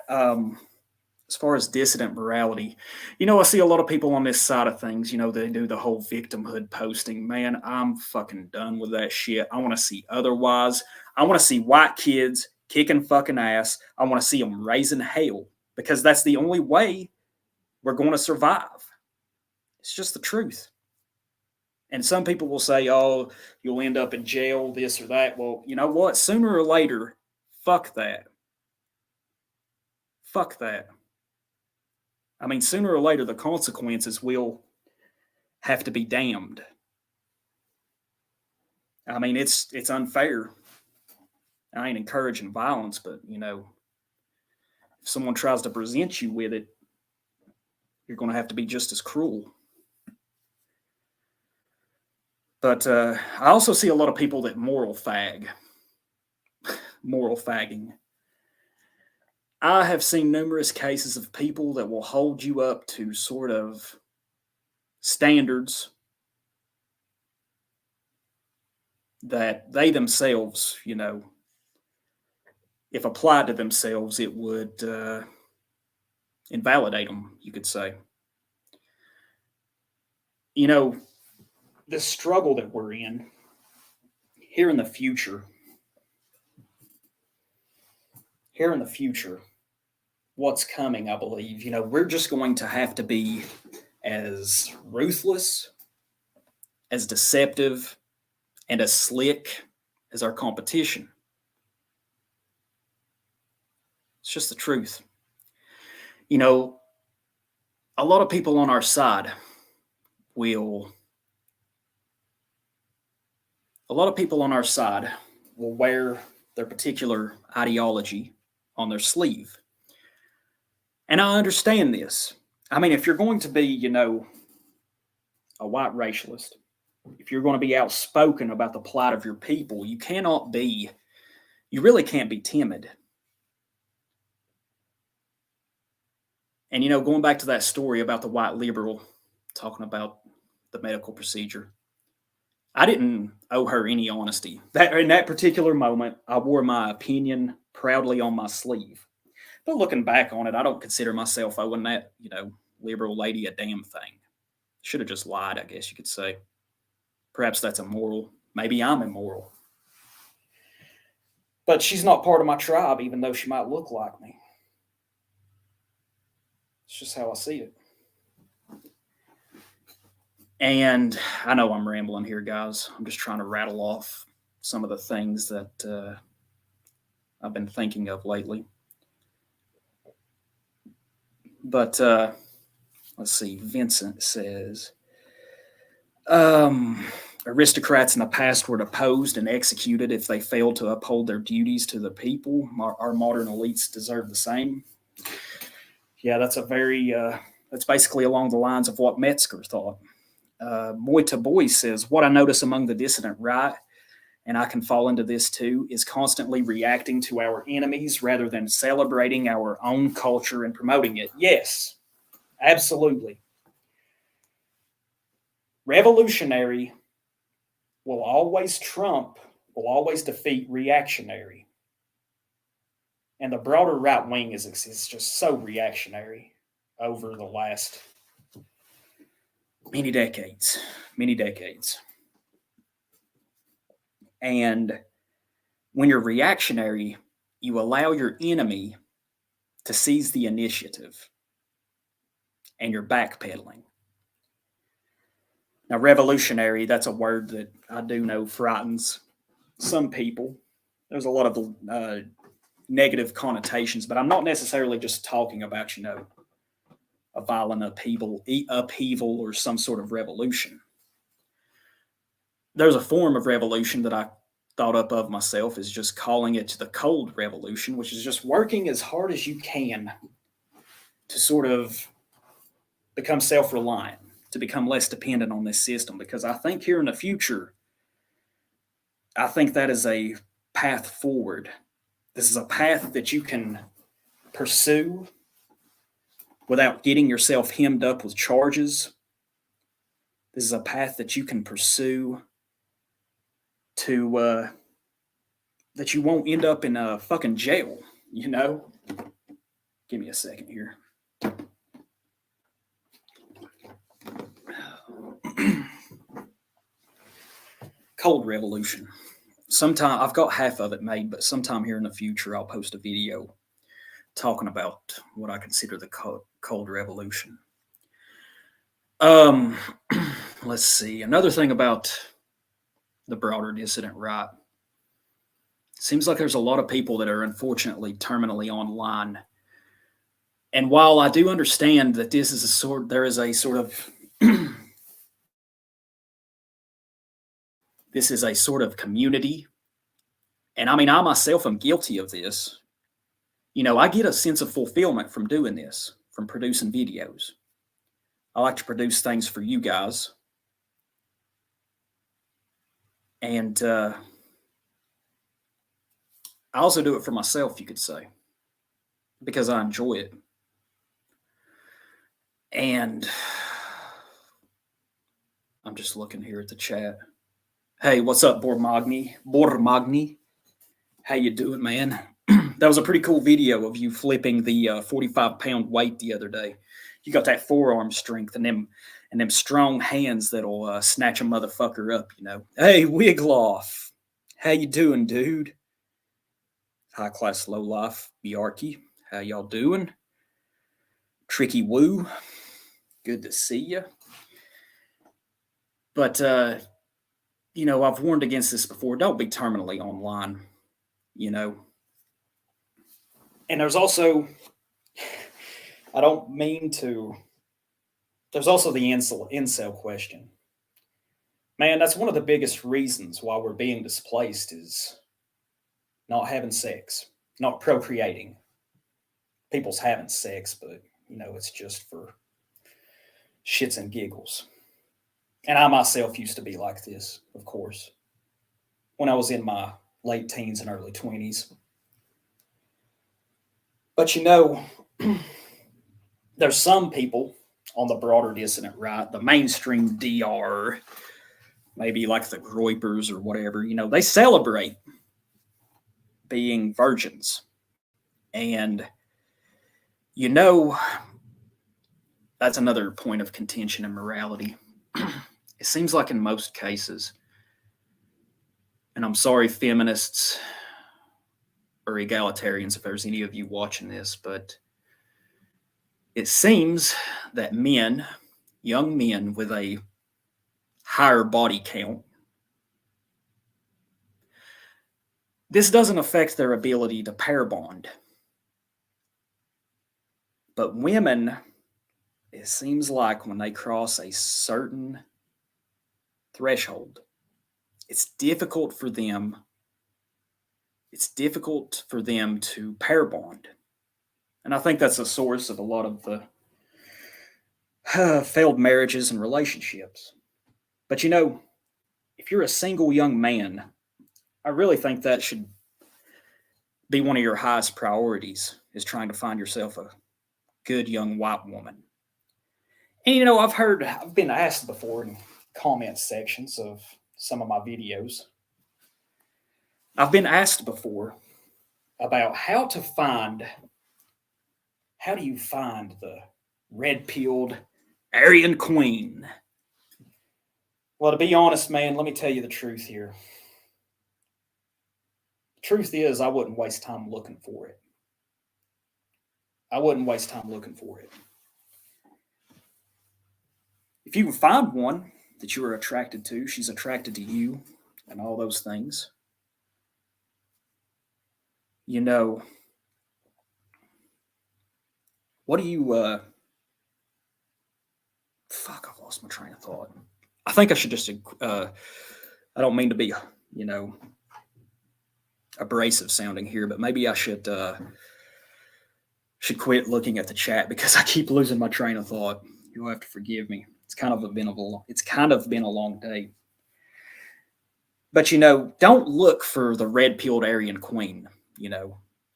as far as dissident morality, I see a lot of people on this side of things, they do the whole victimhood posting. Man, I'm fucking done with that shit. I want to see otherwise. I want to see white kids kicking fucking ass. I want to see them raising hell because that's the only way we're going to survive. It's just the truth. And some people will say, oh, you'll end up in jail, this or that. Well, you know what? Sooner or later, fuck that. Fuck that. I mean, sooner or later, the consequences will have to be damned. I mean, it's unfair. I ain't encouraging violence, but, if someone tries to present you with it, you're going to have to be just as cruel. But I also see a lot of people that moral fagging. I have seen numerous cases of people that will hold you up to sort of standards that they themselves, if applied to themselves, it would invalidate them, you could say. The struggle that we're in here in the future, what's coming, I believe, we're just going to have to be as ruthless, as deceptive, and as slick as our competition. It's just the truth. A lot of people on our side will wear their particular ideology on their sleeve. And I understand this. I mean, if you're going to be, a white racialist, if you're going to be outspoken about the plight of your people, you really can't be timid. And, going back to that story about the white liberal talking about the medical procedure, I didn't owe her any honesty. In that particular moment, I wore my opinion proudly on my sleeve. But looking back on it, I don't consider myself owing that, liberal lady a damn thing. Should have just lied, I guess you could say. Perhaps that's immoral. Maybe I'm immoral. But she's not part of my tribe, even though she might look like me. It's just how I see it. And I know I'm rambling here, guys. I'm just trying to rattle off some of the things that I've been thinking of lately. But let's see. Vincent says, aristocrats in the past were deposed and executed if they failed to uphold their duties to the people. Our modern elites deserve the same. Yeah, that's that's basically along the lines of what Metzger thought. Moita Boy says, what I notice among the dissident right and I can fall into this too, is constantly reacting to our enemies rather than celebrating our own culture and promoting it. Yes, absolutely. Revolutionary will always defeat reactionary. And the broader right wing is just so reactionary over the last many decades. And when you're reactionary, you allow your enemy to seize the initiative, and you're backpedaling. Now, revolutionary, that's a word that I do know frightens some people. There's a lot of negative connotations, but I'm not necessarily just talking about, a violent upheaval or some sort of revolution. There's a form of revolution that I thought up of myself is just calling it the cold revolution, which is just working as hard as you can to sort of become self-reliant, to become less dependent on this system. Because I think here in the future, I think that is a path forward. This is a path that you can pursue without getting yourself hemmed up with charges. This is a path that you can pursue to that you won't end up in a fucking jail, Give me a second here. Cold revolution. Sometime I've got half of it made, but sometime here in the future I'll post a video talking about what I consider the cold revolution. Let's see. Another thing about the broader dissident right. Seems like there's a lot of people that are unfortunately terminally online. And while I do understand that there is a sort of this is a sort of community. And I mean, I myself am guilty of this. I get a sense of fulfillment from doing this, from producing videos. I like to produce things for you guys. And I also do it for myself, you could say, because I enjoy it. And I'm just looking here at the chat. Hey, what's up, Bormagni? How you doing, man? That was a pretty cool video of you flipping the 45-pound weight the other day. You got that forearm strength and them strong hands that'll snatch a motherfucker up, Hey, Wigloff. How you doing, dude? High class, low life, Bjarki. How y'all doing? Tricky Woo. Good to see you. But, I've warned against this before. Don't be terminally online, And there's also, I don't mean to, there's also the incel question. Man, that's one of the biggest reasons why we're being displaced is not having sex, not procreating. People's having sex, but, it's just for shits and giggles. And I myself used to be like this, of course, when I was in my late teens and early 20s. But, there's some people on the broader dissident right, the mainstream DR, maybe like the Groypers or whatever, they celebrate being virgins. And, that's another point of contention in morality. It seems like in most cases, and I'm sorry, feminists or egalitarians, if there's any of you watching this, but it seems that young men with a higher body count, this doesn't affect their ability to pair bond. But women, it seems like when they cross a certain threshold, it's difficult for them to pair bond. And I think that's the source of a lot of the failed marriages and relationships. But if you're a single young man I really think that should be one of your highest priorities, is trying to find yourself a good young white woman. And I've been asked before in comment sections of some of my videos. I've been asked before about how do you find the red-pilled Aryan queen? Well, to be honest, man, let me tell you the truth here. The truth is, I wouldn't waste time looking for it. I wouldn't waste time looking for it. If you can find one that you are attracted to, she's attracted to you, and all those things, what do you, fuck, I've lost my train of thought. I think I should just, I don't mean to be, abrasive sounding here, but maybe I should quit looking at the chat because I keep losing my train of thought. You'll have to forgive me. It's kind of been a long day. But don't look for the red-pilled Aryan queen,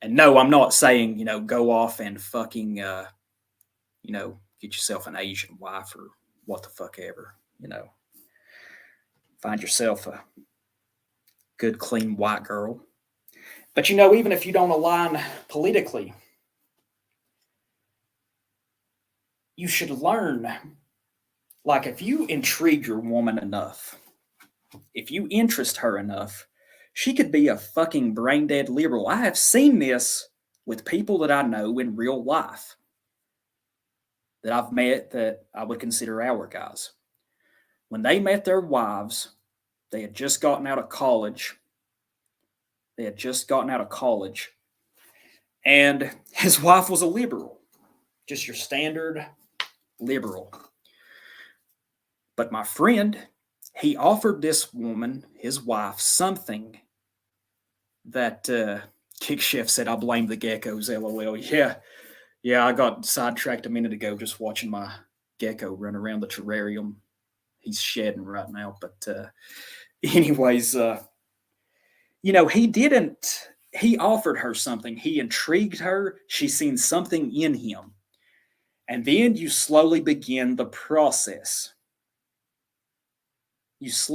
And no, I'm not saying, go off and fucking get yourself an Asian wife or what the fuck ever, Find yourself a good, clean white girl. But even if you don't align politically, you should learn, like, if you intrigue your woman enough, if you interest her enough, she could be a fucking brain-dead liberal. I have seen this with people that I know in real life that I've met that I would consider our guys. When they met their wives, they had just gotten out of college. And his wife was a liberal, just your standard liberal. But my friend, he offered this woman, his wife, something that Kick Chef said, I blame the geckos, LOL. Yeah, I got sidetracked a minute ago just watching my gecko run around the terrarium. He's shedding right now. But anyways, he offered her something. He intrigued her. She seen something in him. And then you slowly begin the process. It's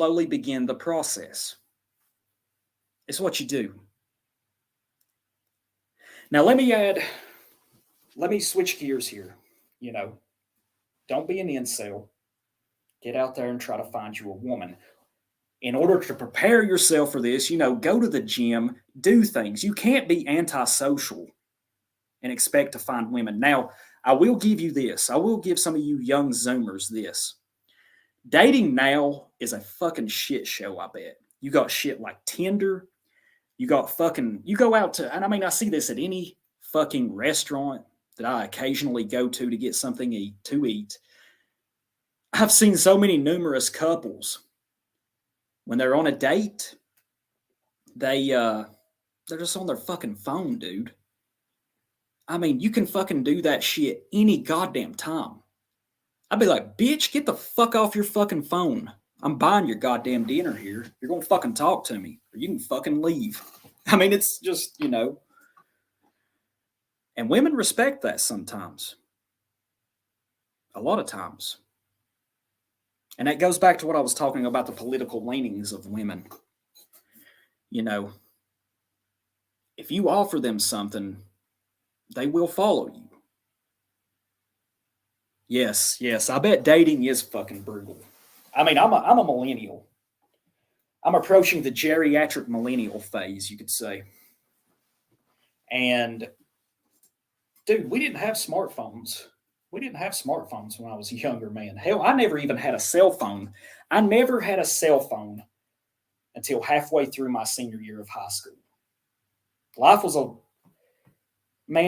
what you do. Now, let me switch gears here. Don't be an incel. Get out there and try to find you a woman. In order to prepare yourself for this, go to the gym, do things. You can't be antisocial and expect to find women. Now, I will give you this. I will give some of you young Zoomers this. Dating now is a fucking shit show, I bet. You got shit like Tinder. You go out to, and I mean, I see this at any fucking restaurant that I occasionally go to get something to eat. I've seen so many numerous couples, when they're on a date, they're just on their fucking phone, dude. I mean, you can fucking do that shit any goddamn time. I'd be like, bitch, get the fuck off your fucking phone. I'm buying your goddamn dinner here. You're going to fucking talk to me, or you can fucking leave. I mean, it's just, And women respect that sometimes. A lot of times. And that goes back to what I was talking about, the political leanings of women. If you offer them something, they will follow you. Yes, I bet dating is fucking brutal. I mean, I'm a millennial. I'm approaching the geriatric millennial phase, you could say. And, dude, we didn't have smartphones. When I was a younger man. Hell, I never even had a cell phone. I never had a cell phone until halfway through my senior year of high school. Life was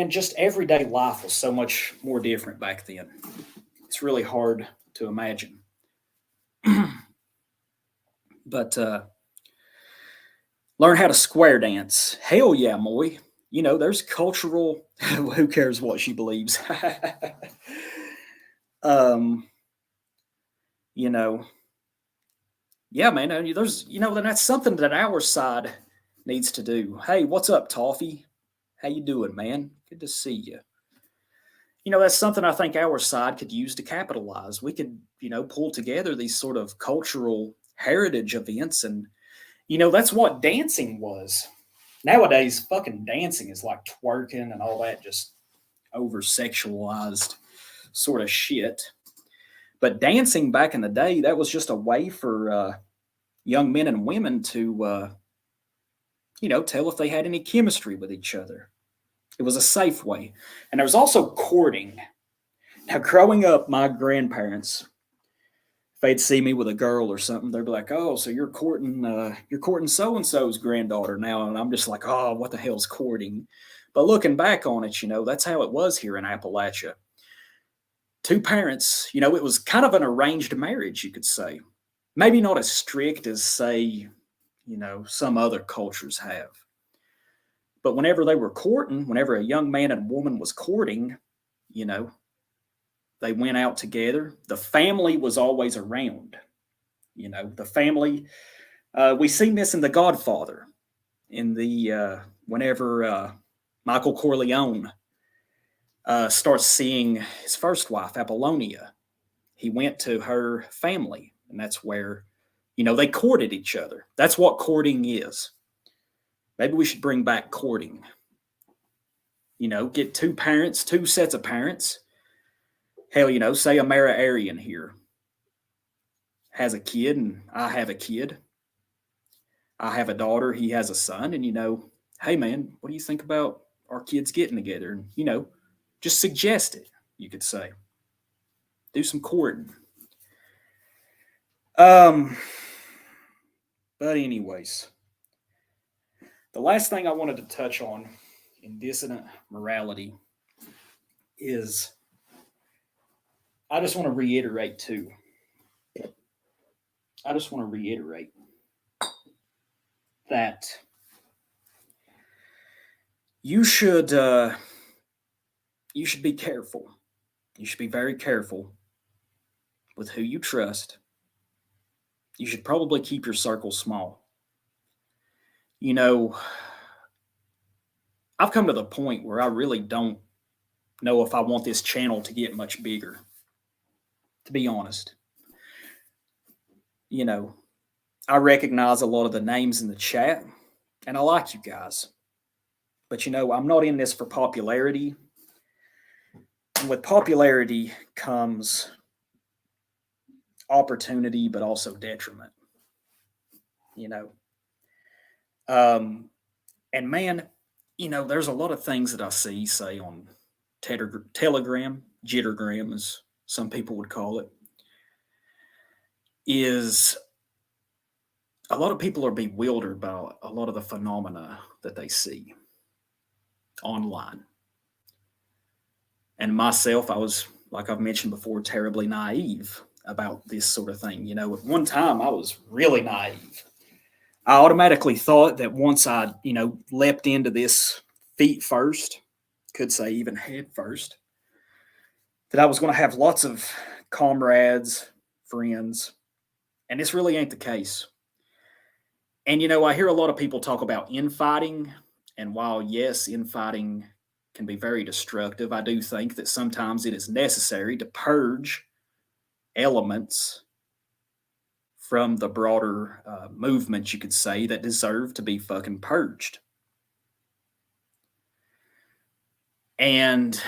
just everyday life was so much more different back then. It's really hard to imagine. But learn how to square dance. Hell yeah, Moy. There's cultural, who cares what she believes? Yeah, man, there's, and that's something that our side needs to do. Hey, what's up, Toffee? How you doing, man? Good to see you. That's something I think our side could use to capitalize. We could, pull together these sort of cultural heritage events. And, that's what dancing was. Nowadays, fucking dancing is like twerking and all that just over sexualized sort of shit. But dancing back in the day, that was just a way for young men and women to, tell if they had any chemistry with each other. It was a safe way. And there was also courting. Now, growing up, my grandparents, if they'd see me with a girl or something, they'd be like, "Oh, so you're courting so and so's granddaughter now," and I'm just like, "Oh, what the hell's courting?" But looking back on it, that's how it was here in Appalachia. Two parents, it was kind of an arranged marriage, you could say. Maybe not as strict as, say, some other cultures have. But whenever they were courting, whenever a young man and woman was courting, you know, they went out together. The family was always around. The family. We seen this in The Godfather, in the whenever Michael Corleone starts seeing his first wife, Apollonia. He went to her family, and that's where, they courted each other. That's what courting is. Maybe we should bring back courting. Get two sets of parents. Hell, say a Mara-Aryan here has a kid and I have a kid. I have a daughter, he has a son, and hey man, what do you think about our kids getting together? And just suggest it, you could say. Do some courting. But anyways, the last thing I wanted to touch on in dissident morality is I just want to reiterate too. I just want to reiterate that you should be careful. You should be very careful with who you trust. You should probably keep your circle small. I've come to the point where I really don't know if I want this channel to get much bigger, to be honest. I recognize a lot of the names in the chat, and I like you guys. But I'm not in this for popularity. And with popularity comes opportunity, but also detriment. And man, there's a lot of things that I see, say on Telegram, Jittergram, as some people would call it, is a lot of people are bewildered by a lot of the phenomena that they see online. And myself, I was, like I've mentioned before, terribly naive about this sort of thing. At one time, I was really naive. I automatically thought that once I, leapt into this feet first, could say even head first, that I was going to have lots of comrades, friends, and this really ain't the case. And, I hear a lot of people talk about infighting, and while, yes, infighting can be very destructive, I do think that sometimes it is necessary to purge elements from the broader movement, you could say, that deserve to be fucking purged. And,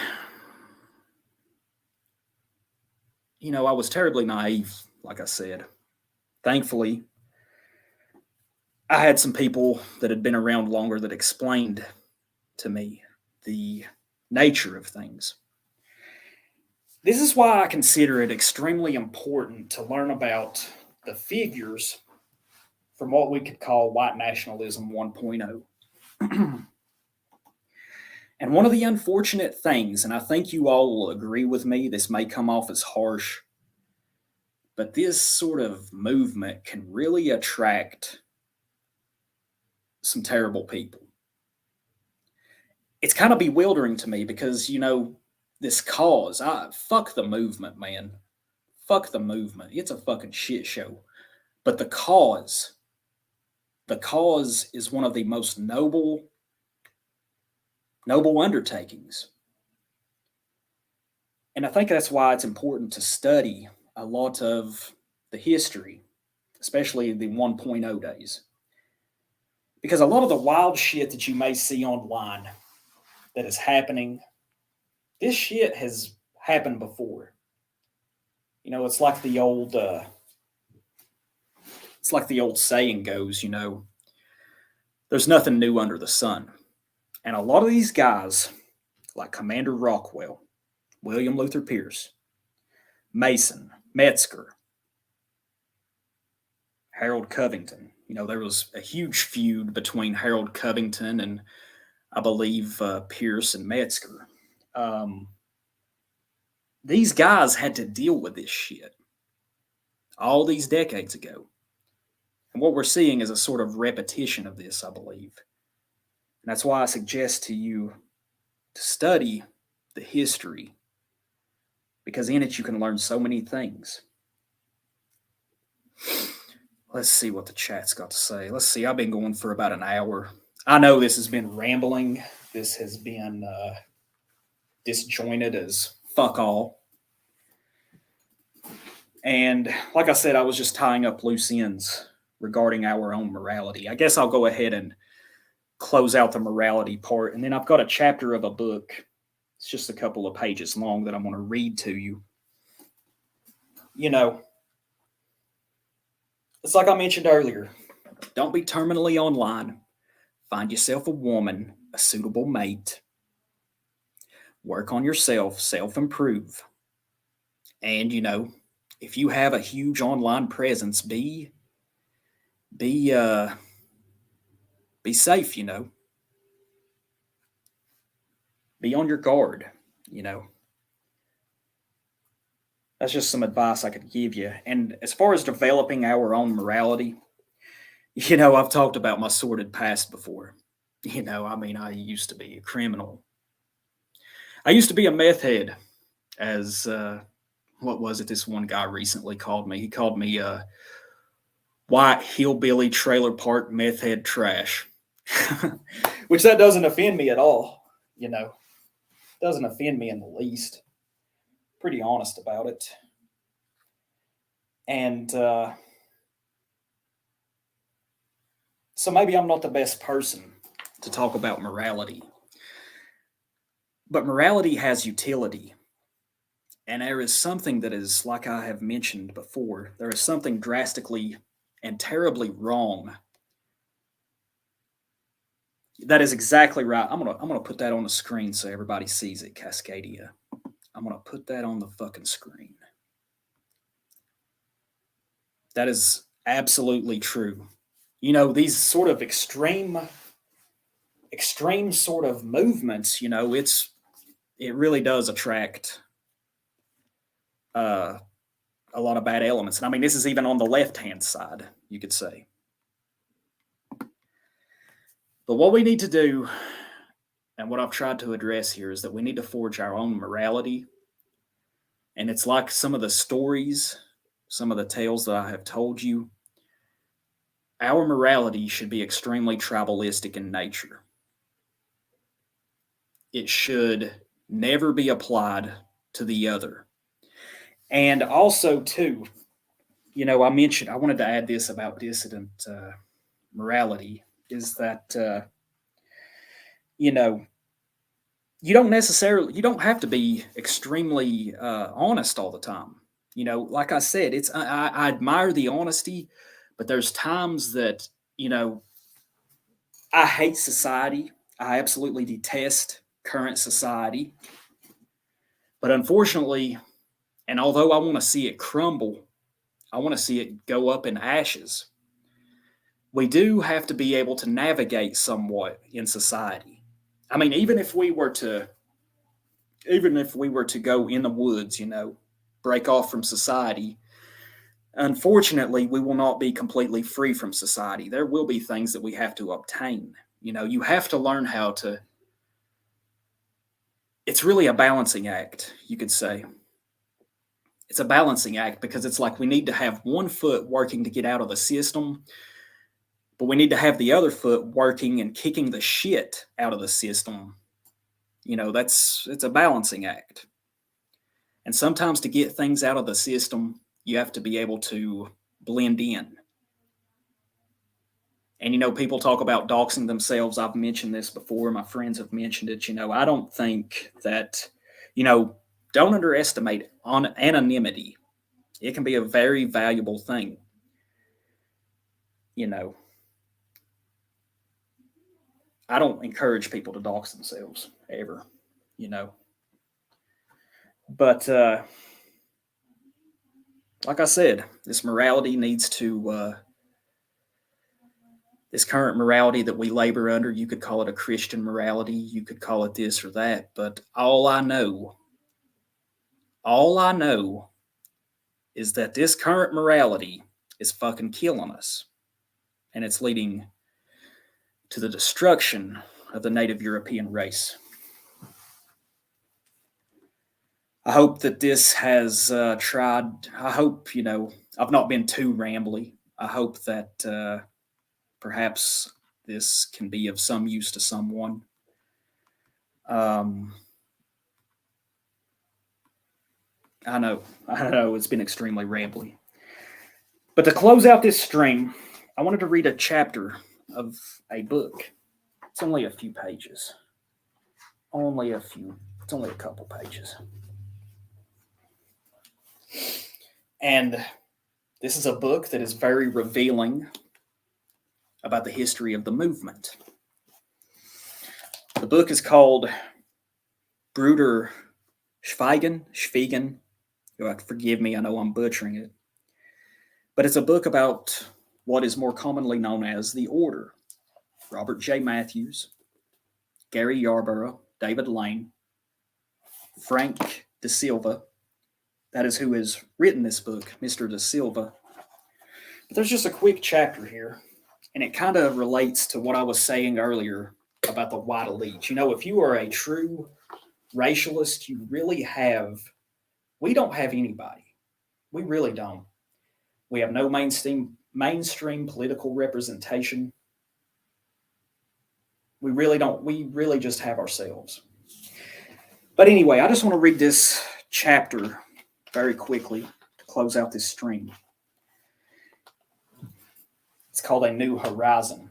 I was terribly naive, like I said. Thankfully, I had some people that had been around longer that explained to me the nature of things. This is why I consider it extremely important to learn about the figures from what we could call white nationalism 1.0. And one of the unfortunate things, and I think you all will agree with me, this may come off as harsh, but this sort of movement can really attract some terrible people. It's kind of bewildering to me because, this cause, fuck the movement, man. Fuck the movement. It's a fucking shit show. But the cause the cause is one of the most noble undertakings. And I think that's why it's important to study a lot of the history, especially the 1.0 days. Because a lot of the wild shit that you may see online that is happening, this shit has happened before. You know, it's like the old saying goes, you know, there's nothing new under the sun. And a lot of these guys, like Commander Rockwell, William Luther Pierce, Mason, Metzger, Harold Covington. You know, there was a huge feud between Harold Covington and I believe Pierce and Metzger. These guys had to deal with this shit all these decades ago. And what we're seeing is a sort of repetition of this, I believe. And that's why I suggest to you to study the history, because in it you can learn so many things. Let's see what the chat's got to say. Let's see, I've been going for about an hour. I know this has been rambling. This has been disjointed as fuck all. And like I said, I was just tying up loose ends regarding our own morality. I guess I'll go ahead and close out the morality part. And then I've got a chapter of a book. It's just a couple of pages long that I'm going to read to you. You know, it's like I mentioned earlier. Don't be terminally online. Find yourself a woman, a suitable mate. Work on yourself, self-improve. And, you know, if you have a huge online presence, be safe, you know. Be on your guard, you know. That's just some advice I could give you. And as far as developing our own morality, you know, I've talked about my sordid past before. You know, I mean, I used to be a criminal. I used to be a meth head, as what was it? This one guy recently called me. He called me white hillbilly trailer park meth head trash, which that doesn't offend me at all. You know, doesn't offend me in the least. Pretty honest about it. And so maybe I'm not the best person to talk about morality. But morality has utility. And there is something that is, like I have mentioned before, there is something drastically and terribly wrong. That is exactly right. I'm gonna put that on the screen so everybody sees it, Cascadia. I'm going to put that on the fucking screen. That is absolutely true. You know, these sort of extreme sort of movements, you know, it really does attract a lot of bad elements. And I mean, this is even on the left-hand side, you could say. But what we need to do, and what I've tried to address here, is that we need to forge our own morality. And it's like some of the stories, some of the tales that I have told you. Our morality should be extremely tribalistic in nature. It should never be applied to the other. And also, too, you know, I wanted to add this about dissident morality, is that, you know, you don't have to be extremely honest all the time. You know, like I said, I admire the honesty, but there's times that, you know, I hate society. I absolutely detest current society. But unfortunately, and although I want to see it crumble, I want to see it go up in ashes. We do have to be able to navigate somewhat in society. I mean, even if we were to go in the woods, you know, break off from society, unfortunately, we will not be completely free from society. There will be things that we have to obtain. You know, you have to learn how to. It's really a balancing act, you could say. It's a balancing act because it's like we need to have one foot working to get out of the system, But we need to have the other foot working and kicking the shit out of the system. It's a balancing act. And sometimes to get things out of the system, you have to be able to blend in. And, people talk about doxing themselves. I've mentioned this before. My friends have mentioned it. I don't think that, don't underestimate on anonymity. It can be a very valuable thing. I don't encourage people to dox themselves ever, But like I said, this morality needs to, this current morality that we labor under, you could call it a Christian morality, you could call it this or that, but all I know is that this current morality is fucking killing us. And it's leading to the destruction of the Native European race. I hope that this has I hope, I've not been too rambly. I hope that perhaps this can be of some use to someone. I know it's been extremely rambly. But to close out this stream, I wanted to read a chapter of a book. It's only a few pages. Only a few. It's only a couple pages. And this is a book that is very revealing about the history of the movement. The book is called Bruder Schweigen. You'll have to forgive me, I know I'm butchering it. But it's a book about what is more commonly known as the Order. Robert J. Matthews, Gary Yarborough, David Lane, Frank De Silva. That is who has written this book, Mr. De Silva. But there's just a quick chapter here, and it kind of relates to what I was saying earlier about the white elite. If you are a true racialist, we don't have anybody. We really don't. We have no mainstream political representation. We really don't. We really just have ourselves. But anyway, I just want to read this chapter very quickly to close out this stream. It's called A New Horizon.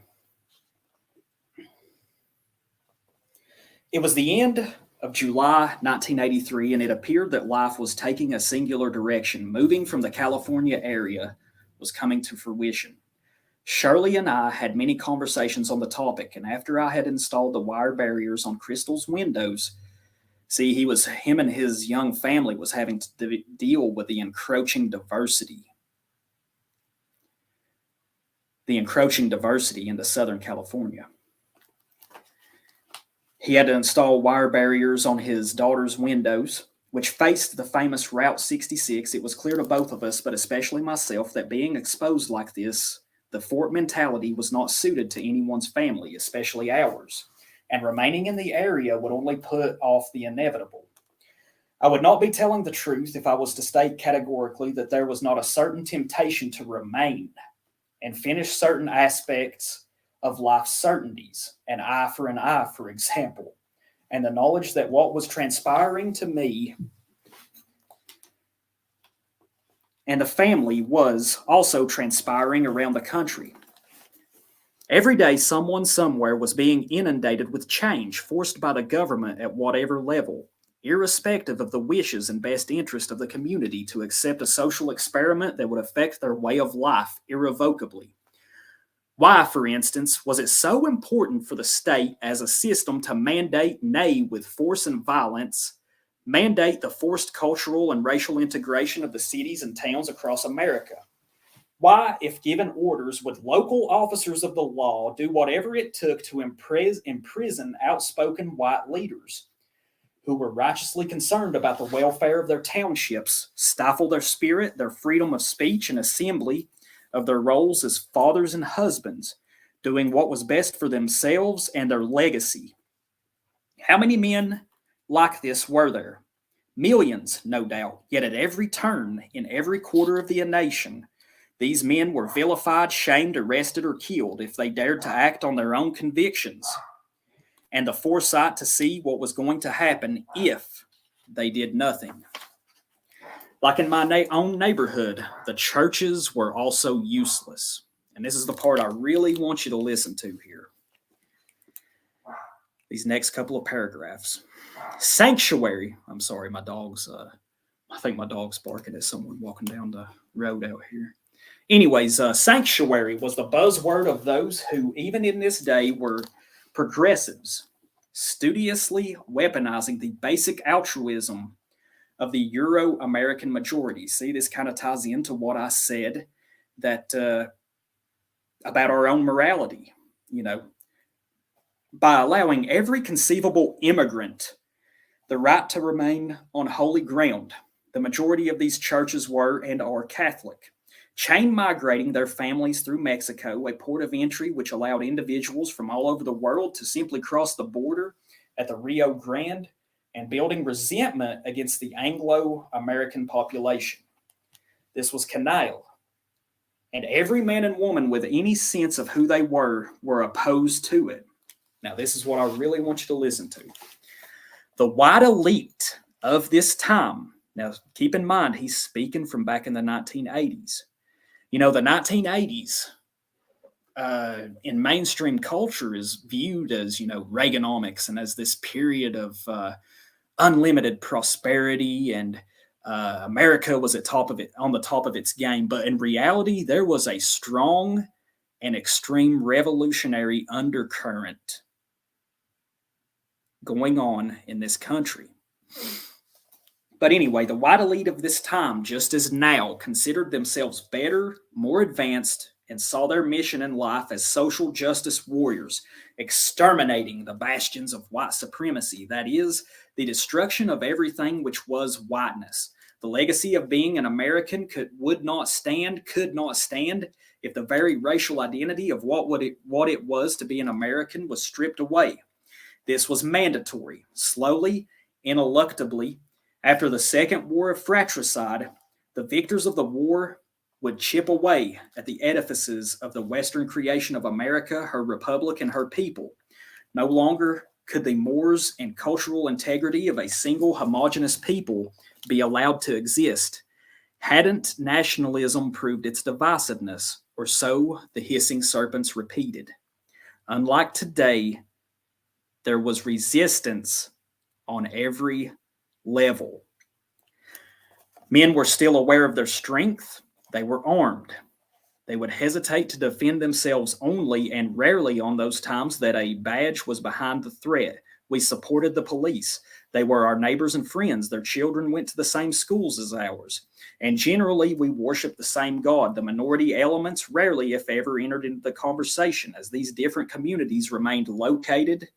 It was the end of July 1983, and it appeared that life was taking a singular direction. Moving from the California area was coming to fruition. Shirley and I had many conversations on the topic, and after I had installed the wire barriers on Crystal's windows, him and his young family was having to deal with the encroaching diversity into Southern California. He had to install wire barriers on his daughter's windows, which faced the famous Route 66. It was clear to both of us, but especially myself, that being exposed like this, the fort mentality was not suited to anyone's family, especially ours, and remaining in the area would only put off the inevitable. I would not be telling the truth if I was to state categorically that there was not a certain temptation to remain and finish certain aspects of life's certainties, an eye for an eye, for example, and the knowledge that what was transpiring to me and the family was also transpiring around the country. Every day, someone somewhere was being inundated with change forced by the government at whatever level, irrespective of the wishes and best interest of the community to accept a social experiment that would affect their way of life irrevocably. Why, for instance, was it so important for the state as a system to mandate, nay, with force and violence, mandate the forced cultural and racial integration of the cities and towns across America? Why, if given orders, would local officers of the law do whatever it took to imprison outspoken white leaders who were righteously concerned about the welfare of their townships, stifle their spirit, their freedom of speech and assembly, of their roles as fathers and husbands, doing what was best for themselves and their legacy? How many men like this were there? Millions, no doubt, yet at every turn, in every quarter of the nation, These men were vilified, shamed, arrested, or killed if they dared to act on their own convictions, and the foresight to see what was going to happen if they did nothing. Like in my own neighborhood, the churches were also useless. And this is the part I really want you to listen to here. These next couple of paragraphs. Sanctuary. I'm sorry, my dog's, I think my dog's barking at someone walking down the road out here. Anyways, sanctuary was the buzzword of those who, even in this day, were progressives, studiously weaponizing the basic altruism of the Euro-American majority. See, this kind of ties into what I said that about our own morality, by allowing every conceivable immigrant the right to remain on holy ground. The majority of these churches were and are Catholic, chain migrating their families through Mexico, a port of entry which allowed individuals from all over the world to simply cross the border at the Rio Grande, and building resentment against the Anglo-American population. This was canaille, and every man and woman with any sense of who they were opposed to it. Now, this is what I really want you to listen to. The white elite of this time, now keep in mind, he's speaking from back in the 1980s. The 1980s in mainstream culture is viewed as, Reaganomics and as this period of unlimited prosperity, and America was on the top of its game. But in reality, there was a strong and extreme revolutionary undercurrent going on in this country. But anyway, the white elite of this time, just as now, considered themselves better, more advanced, and saw their mission in life as social justice warriors, exterminating the bastions of white supremacy, that is, the destruction of everything which was whiteness. The legacy of being an American could not stand if the very racial identity of what it was to be an American was stripped away. This was mandatory. Slowly, ineluctably, after the Second War of Fratricide, the victors of the war would chip away at the edifices of the Western creation of America, her republic, and her people. No longer could the mores and cultural integrity of a single homogeneous people be allowed to exist. Hadn't nationalism proved its divisiveness, or so the hissing serpents repeated. Unlike today, there was resistance on every level. Men were still aware of their strength. They were armed. They would hesitate to defend themselves only and rarely on those times that a badge was behind the threat. We supported the police. They were our neighbors and friends. Their children went to the same schools as ours. And generally, we worshiped the same God. The minority elements rarely, if ever, entered into the conversation, as these different communities remained located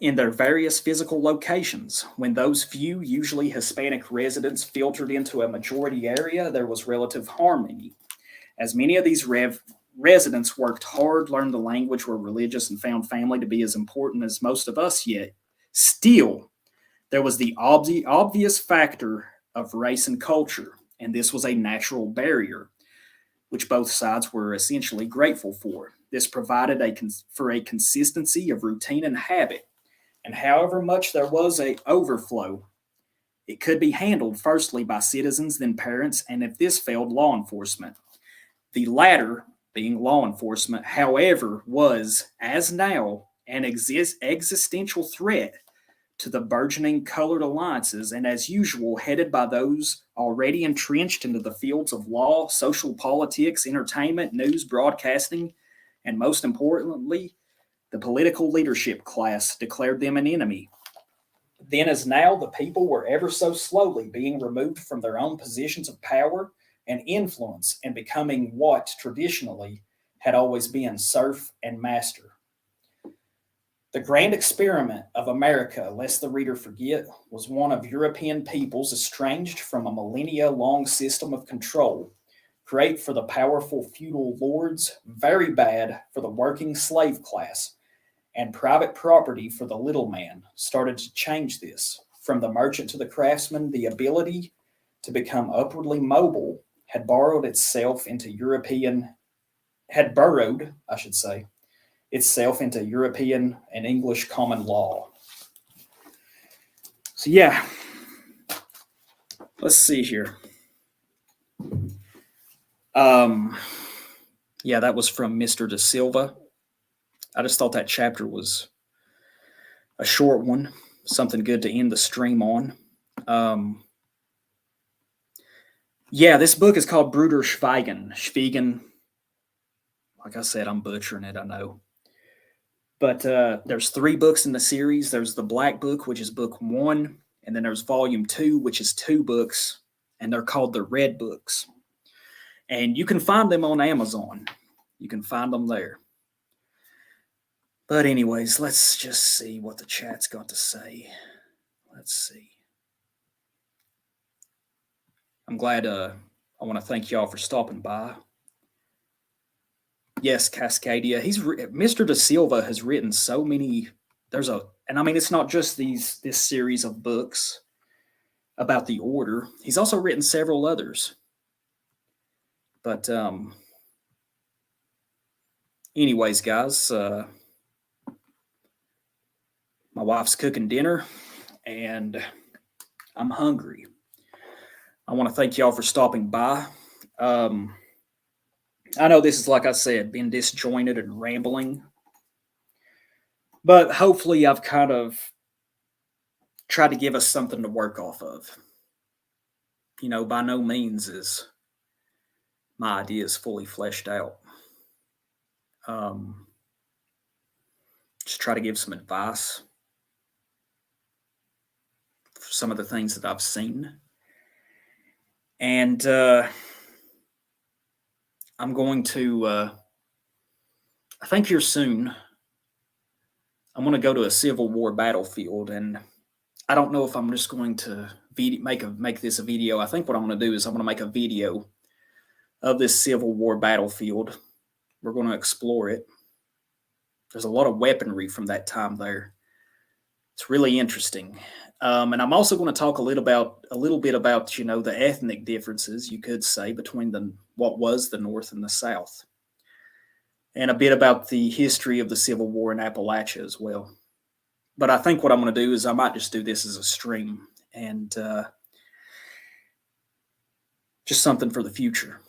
in their various physical locations. When those few, usually Hispanic residents filtered into a majority area, there was relative harmony. As many of these residents worked hard, learned the language, were religious, and found family to be as important as most of us yet, still, there was the obvious factor of race and culture, and this was a natural barrier, which both sides were essentially grateful for. This provided for a consistency of routine and habit. And however much there was an overflow, it could be handled firstly by citizens, then parents, and if this failed, law enforcement. The latter, being law enforcement, however, was, as now, an existential threat to the burgeoning colored alliances, and as usual, headed by those already entrenched into the fields of law, social politics, entertainment, news, broadcasting, and most importantly, the political leadership class declared them an enemy. Then as now, the people were ever so slowly being removed from their own positions of power and influence and becoming what traditionally had always been serf and master. The grand experiment of America, lest the reader forget, was one of European peoples estranged from a millennia-long system of control. Great for the powerful feudal lords, very bad for the working slave class, and private property for the little man, started to change this. From the merchant to the craftsman, the ability to become upwardly mobile had borrowed itself into European, had burrowed, I should say, itself into European and English common law. So yeah, let's see here. Yeah, that was from Mr. Da Silva. I just thought that chapter was a short one, something good to end the stream on. Yeah, this book is called Bruder Schweigen. Schweigen. Like I said, I'm butchering it, I know. But there's 3 books in the series. There's the Black Book, which is book 1, and then there's volume 2, which is 2 books, and they're called the Red Books. And you can find them on Amazon. You can find them there. But anyways, let's just see what the chat's got to say. Let's see. I'm glad, I want to thank y'all for stopping by. Yes, Cascadia. Mr. Da Silva has written so many. And I mean, it's not just this series of books about the order. He's also written several others. But anyways, guys, my wife's cooking dinner, and I'm hungry. I want to thank y'all for stopping by. I know this is, like I said, been disjointed and rambling, but hopefully I've kind of tried to give us something to work off of. You know, by no means is my ideas fully fleshed out. Just try to give some advice for some of the things that I've seen. And I'm going to, I think here soon, I'm going to go to a Civil War battlefield, and I don't know if I'm just going to make this a video. I think what I'm going to do is I'm going to make a video of this Civil War battlefield. We're going to explore it. There's a lot of weaponry from that time there. It's really interesting. And I'm also going to talk a little bit about, you know, the ethnic differences, you could say, between what was the North and the South, and a bit about the history of the Civil War in Appalachia as well. But I think what I'm going to do is I might just do this as a stream, and just something for the future.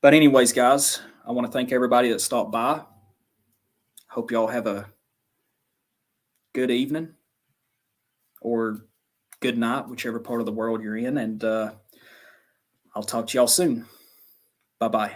But anyways, guys, I want to thank everybody that stopped by. Hope y'all have a good evening or good night, whichever part of the world you're in. And I'll talk to y'all soon. Bye-bye.